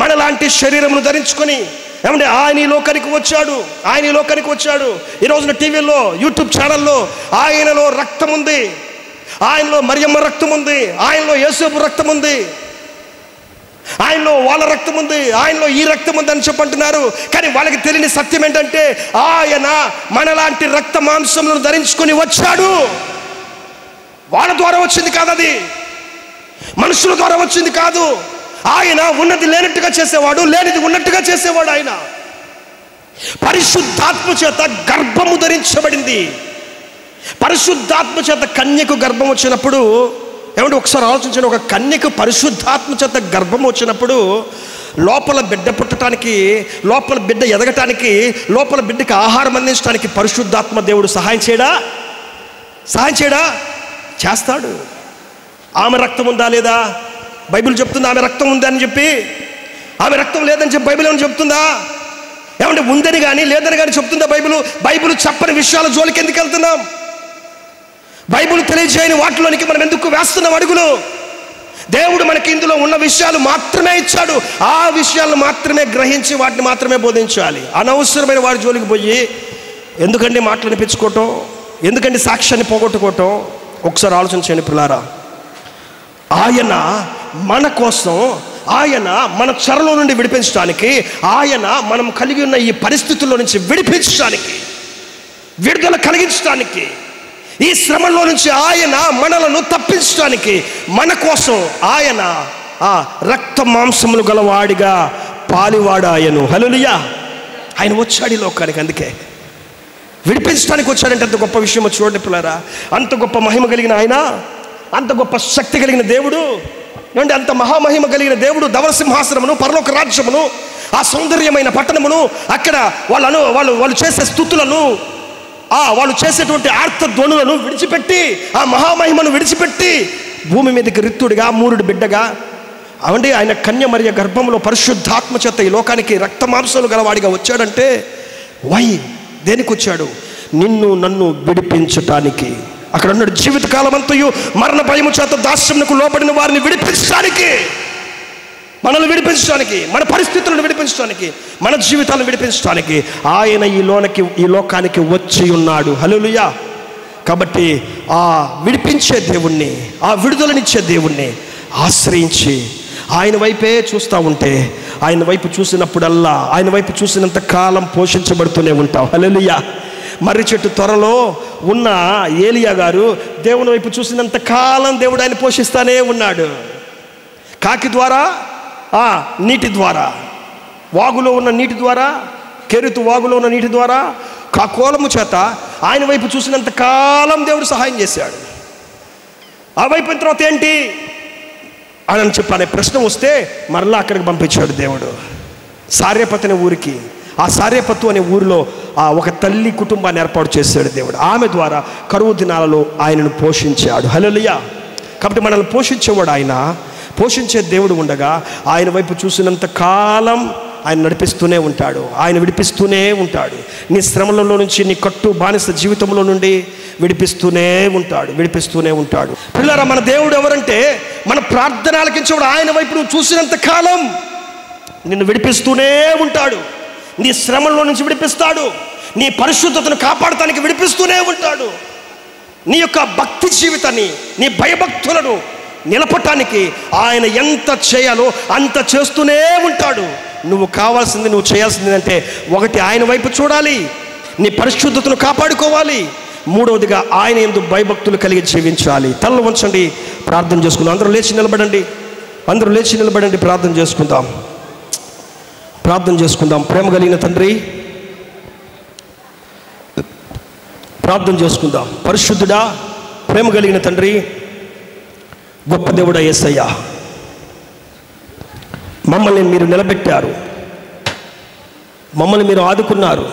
మనలాంటి శరీరమును ధరించుకొని ఆయన ఈ లోకానికి వచ్చాడు. ఈ రోజున టీవీలో, యూట్యూబ్ ఛానల్లో ఆయనలో రక్తం ఉంది, ఆయనలో మరియమ్మ రక్తం ఉంది, ఆయనలో యేసేపు రక్తం ఉంది, ఆయనలో వాళ్ళ రక్తం ఉంది, ఆయనలో ఈ రక్తం ఉంది అని చెప్పంటున్నారు. కానీ వాళ్ళకి తెలియని సత్యం ఏంటంటే ఆయన మనలాంటి రక్త మాంసములను ధరించుకొని వచ్చాడు. వాళ్ళ ద్వారా వచ్చింది కాదు, అది మనుషుల ద్వారా వచ్చింది కాదు. ఆయన ఉన్నది లేనట్టుగా చేసేవాడు, లేనిది ఉన్నట్టుగా చేసేవాడు. ఆయన పరిశుద్ధాత్మ చేత గర్భము ధరించబడింది. పరిశుద్ధాత్మ చేత కన్యకు గర్భం వచ్చినప్పుడు, ఒకసారి ఆలోచించండి, ఒక కన్యకు పరిశుద్ధాత్మ చేత గర్భం వచ్చినప్పుడు లోపల బిడ్డ పుట్టడానికి, లోపల బిడ్డ ఎదగటానికి, లోపల బిడ్డకి ఆహారం అందించడానికి పరిశుద్ధాత్మ దేవుడు సహాయం చేయడా? చేస్తాడు. ఆమె రక్తం ఉందా లేదా? బైబిల్ చెప్తుందా ఆమె రక్తం ఉందా అని చెప్పి? ఆమె రక్తం లేదని చెప్పి బైబిల్ ఏమని చెప్తుందా? ఏమంటే ఉందని కానీ లేదని కానీ చెప్తుందా బైబిల్ చెప్పని విషయాల జోలికి ఎందుకు వెళ్తున్నాం? బైబిల్ తెలియజేయని వాటిలోనికి మనం ఎందుకు వేస్తున్నాం అడుగులు? దేవుడు మనకి ఇందులో ఉన్న విషయాలు మాత్రమే ఇచ్చాడు. ఆ విషయాలను మాత్రమే గ్రహించి వాటిని మాత్రమే బోధించాలి. అనవసరమైన వాడి జోలికి పోయి ఎందుకండి మాటలు అనిపించుకోవటం, ఎందుకండి సాక్ష్యాన్ని పోగొట్టుకోవటం? ఒకసారి ఆలోచన చేయండి పిల్లారా. ఆయన మన కోసం, ఆయన మన చెరలో నుండి విడిపించడానికి, ఆయన మనం కలిగి ఉన్న ఈ పరిస్థితుల్లో నుంచి విడిపించడానికి, విడుదల కలిగించడానికి, ఈ శ్రమలో నుంచి ఆయన మనలను తప్పించడానికి, మన కోసం ఆయన ఆ రక్త మాంసములు గలవాడిగా పాలివాడాయను. హల్లెలూయా. ఆయన వచ్చాడు ఈ లోకానికి. అందుకే విడిపించడానికి వచ్చాడంటే ఎంత గొప్ప విషయం చూడండి పిల్లారా. అంత గొప్ప మహిమ కలిగిన ఆయన, అంత గొప్ప శక్తి కలిగిన దేవుడు, అంటే అంత మహామహిమ కలిగిన దేవుడు ధవల సింహాసనమును, పరలోక రాజ్యమును, ఆ సౌందర్యమైన పట్టణమును, అక్కడ వాళ్ళు చేసే స్తుతులను, వాళ్ళు చేసేటువంటి ఆర్తధ్వనులను విడిచిపెట్టి, ఆ మహామహిమను విడిచిపెట్టి భూమి మీదకి రిత్తుడిగా, మూరుడు బిడ్డగా, అవండి ఆయన కన్య మరియ గర్భంలో పరిశుద్ధాత్మ చేత ఈ లోకానికి రక్త మాంసాలు గలవాడిగా వచ్చాడంటే దేనికి వచ్చాడు? నిన్ను నన్ను విడిపించటానికి. అక్కడ ఉన్నాడు, జీవితకాలం అంతయు మరణ భయము చేత దాస్యమునకు లోబడిన వారిని విడిపించడానికి, మనల్ని విడిపించడానికి, మన పరిస్థితులను విడిపించడానికి, మన జీవితాలను విడిపించడానికి ఆయన ఈ లోకానికి వచ్చి ఉన్నాడు. హల్లెలూయా. కాబట్టి ఆ విడిపించే దేవుణ్ణి, ఆ విడుదలనిచ్చే దేవుణ్ణి ఆశ్రయించి ఆయన వైపే చూస్తూ ఉంటే, ఆయన వైపు చూసినప్పుడల్లా, ఆయన వైపు చూసినంత కాలం పోషించబడుతూనే ఉంటాం. హల్లెలూయా. మర్రి చెట్టు త్వరలో ఉన్న ఏలియా గారు దేవుని వైపు చూసినంత కాలం దేవుడు ఆయన పోషిస్తానే ఉన్నాడు. కాకి ద్వారా, నీటి ద్వారా, వాగులో ఉన్న నీటి ద్వారా, కెరుతు వాగులో ఉన్న నీటి ద్వారా, కాకోలము చేత ఆయన వైపు చూసినంత కాలం దేవుడు సహాయం చేశాడు. ఆ వైపు తర్వాత ఏంటి అని చెప్పనే ప్రశ్న వస్తే మరలా అక్కడికి పంపించాడు దేవుడు, సారేపత్ అనే ఊరికి. ఆ సారేపత్తు అనే ఊరిలో ఒక తల్లి కుటుంబాన్ని ఏర్పాటు చేశాడు దేవుడు. ఆమె ద్వారా కరువు దినాలలో ఆయనను పోషించాడు. హల్లెలూయా. కాబట్టి మనల్ని పోషించేవాడు ఆయన, పోషించే దేవుడు ఉండగా ఆయన వైపు చూసినంత కాలం ఆయన నడిపిస్తూనే ఉంటాడు, ఆయన విడిపిస్తూనే ఉంటాడు. నీ శ్రమలలో నుంచి, నీ కట్టు బానిస జీవితంలో నుండి విడిపిస్తూనే ఉంటాడు. పిల్లరా, మన దేవుడు ఎవరంటే మన ప్రార్థన ఆలకించేవాడు. ఆయన వైపు నువ్వు చూసినంత కాలం నిన్ను విడిపిస్తూనే ఉంటాడు. నీ శ్రమల్లో నుంచి విడిపిస్తాడు, నీ పరిశుద్ధతను కాపాడటానికి విడిపిస్తూనే ఉంటాడు. నీ యొక్క భక్తి జీవితాన్ని, నీ భయభక్తులను నిలపటానికి ఆయన ఎంత చేయాలో అంత చేస్తూనే ఉంటాడు. నువ్వు కావాల్సింది, నువ్వు చేయాల్సింది అంటే, ఒకటి ఆయన వైపు చూడాలి, నీ పరిశుద్ధతను కాపాడుకోవాలి. మూడవదిగా ఆయన యందు భయభక్తులు కలిగి జీవించాలి. తలలు వంచండి, ప్రార్థన చేసుకుందాం. అందరూ లేచి నిలబడండి, ప్రార్థన చేసుకుందాం. ప్రేమ కలిగిన తండ్రి, ప్రార్థన చేసుకుందాం. పరిశుద్ధుడా, ప్రేమ కలిగిన తండ్రి, గొప్ప దేవుడా యేసయ్యా, మమ్మల్ని మీరు నిలబెట్టారు, మమ్మల్ని మీరు ఆదుకున్నారు,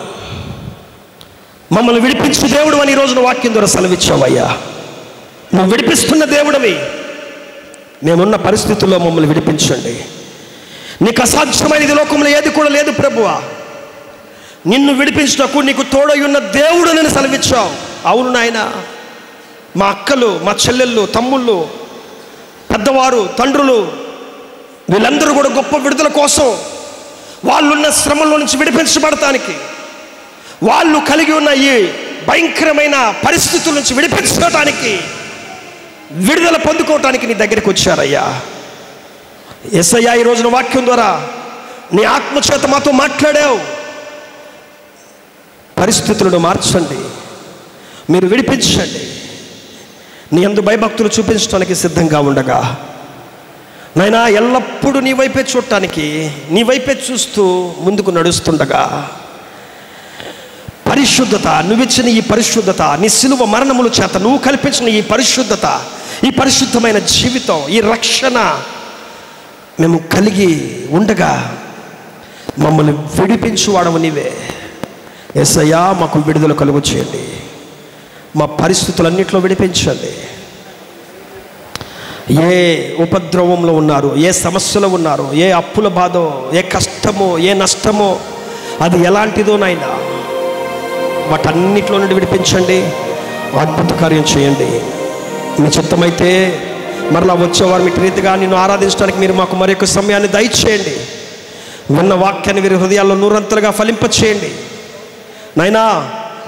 మమ్మల్ని విడిపించు దేవుడు అని ఈరోజున వాక్యం ద్వారా సెలవిచ్చావయ్యా. నువ్వు విడిపిస్తున్న దేవుడవి. మేమున్న పరిస్థితుల్లో మమ్మల్ని విడిపించండి. నీకు అసాధ్యమైనది లోకంలో ఏది కూడా లేదు ప్రభువా. నిన్ను విడిపించుటకు నీకు తోడై ఉన్న దేవుడు నేను సెలవిచ్చావు. అవును నాయన, మా అక్కలు, మా చెల్లెళ్ళు, తమ్ముళ్ళు, పెద్దవారు, తండ్రులు, వీళ్ళందరూ కూడా గొప్ప విడుదల కోసం, వాళ్ళున్న శ్రమల్లో నుంచి విడిపించబడటానికి, వాళ్ళు కలిగి ఉన్న ఈ భయంకరమైన పరిస్థితుల నుంచి విడిపించడానికి, విడుదల పొందుకోవటానికి నీ దగ్గరికి వచ్చారయ్యా. యేసయ్యా, ఈ రోజున వాక్యం ద్వారా నీ ఆత్మచేత మాతో మాట్లాడావు. పరిస్థితులను మార్చండి, మీరు విడిపించండి. నీ యందు భయభక్తులు చూపించడానికి సిద్ధంగా ఉండగా నాయనా, ఎల్లప్పుడూ నీ వైపే చూడటానికి, నీ వైపే చూస్తూ ముందుకు నడుస్తుండగా, పరిశుద్ధత, నువ్విచ్చిన ఈ పరిశుద్ధత, నీ సిలువ మరణముల చేత నువ్వు కల్పించిన ఈ పరిశుద్ధత, ఈ పరిశుద్ధమైన జీవితం, ఈ రక్షణ మేము కలిగి ఉండగా మమ్మల్ని విడిపించువాడవు నీవే. యేసయ్యా, మాకు విడుదల కలుగు చేయండి. మా పరిస్థితులన్నింటిలో విడిపించండి. ఏ ఉపద్రవంలో ఉన్నారు, ఏ సమస్యలో ఉన్నారు, ఏ అప్పుల బాధో, ఏ కష్టమో, ఏ నష్టమో, అది ఎలాంటిదోనైనా వాటన్నిటిలో నుండి విడిపించండి. అద్భుత కార్యం చేయండి. మీ చిత్తమైతే మరలా వచ్చేవారు మీ రీతిగా నిన్ను ఆరాధించడానికి మీరు మాకు మరొక సమయాన్ని దయచేయండి. విన్న వాక్యాన్ని వీరి హృదయాల్లో నూరంతలుగా ఫలింపచేయండి. నైనా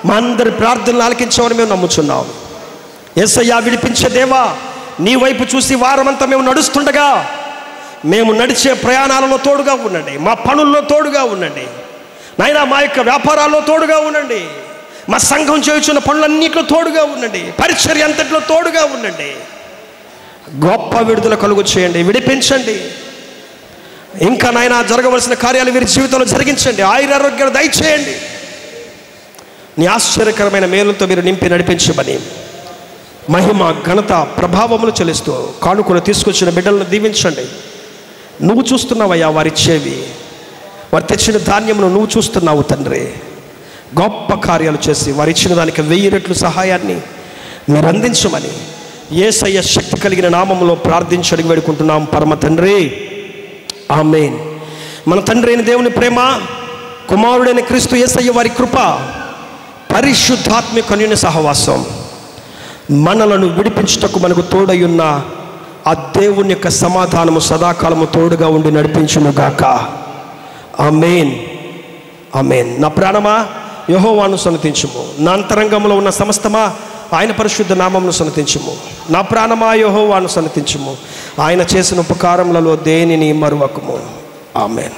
మా అందరి ప్రార్థనలు ఆలకించామని మేము నమ్ముచున్నాం. యేసయ్యా, విడిపించే దేవా, నీ వైపు చూసి వారమంతా మేము నడుస్తుండగా మేము నడిచే ప్రయాణాలలో తోడుగా ఉండండి. మా పనుల్లో తోడుగా ఉండండి నాయనా. మా యొక్క వ్యాపారాల్లో తోడుగా ఉండండి. మా సంఘం చేయుచున్న పనులన్నింటిలో తోడుగా ఉండండి. పరిచర్య అంతట్లో తోడుగా ఉండండి. గొప్ప విడుదల కలుగు చేయండి, విడిపించండి. ఇంకా నాయనా జరగవలసిన కార్యాలు వీరి జీవితంలో జరిగించండి. ఆయురారోగ్యాలు దయచేయండి. నీ ఆశ్చర్యకరమైన మేలుతో మీరు నింపి నడిపించమని మహిమ, ఘనత, ప్రభావములు చెల్లిస్తూ కానుకలు తీసుకొచ్చిన బిడ్డలను దీవించండి. నువ్వు చూస్తున్నావయ్యా వారిచ్చేవి, వారు తెచ్చిన ధాన్యమును నువ్వు చూస్తున్నావు తండ్రి. గొప్ప కార్యాలు చేసి వారిచ్చిన దానికి 1000 రెట్లు సహాయాన్ని మీరు అందించమని యేసయ్య శక్తి కలిగిన నామములో ప్రార్థించి అడిగి వేడుకుంటున్నాం పరమ తండ్రి, ఆమేన్. మన తండ్రి అయిన దేవుని ప్రేమ, కుమారుడైన క్రీస్తు యేసయ్య వారి కృప, పరిశుద్ధాత్మ కన్యుని సహవాసం మనలను విడిపించుటకు మనకు తోడయున్న ఆ దేవుని యొక్క సమాధానము సదాకాలము తోడుగా ఉండి నడిపించునుగాక. ఆమేన్, ఆమేన్. నా ప్రాణమా యెహోవాను సన్నతించుము, నా అంతరంగంలో ఉన్న సమస్తమా ఆయన పరిశుద్ధ నామమును సన్నతించుము. నా ప్రాణమా యెహోవాను సన్నతించుము, ఆయన చేసిన ఉపకారములలో దేనిని మరువకుము. ఆమేన్.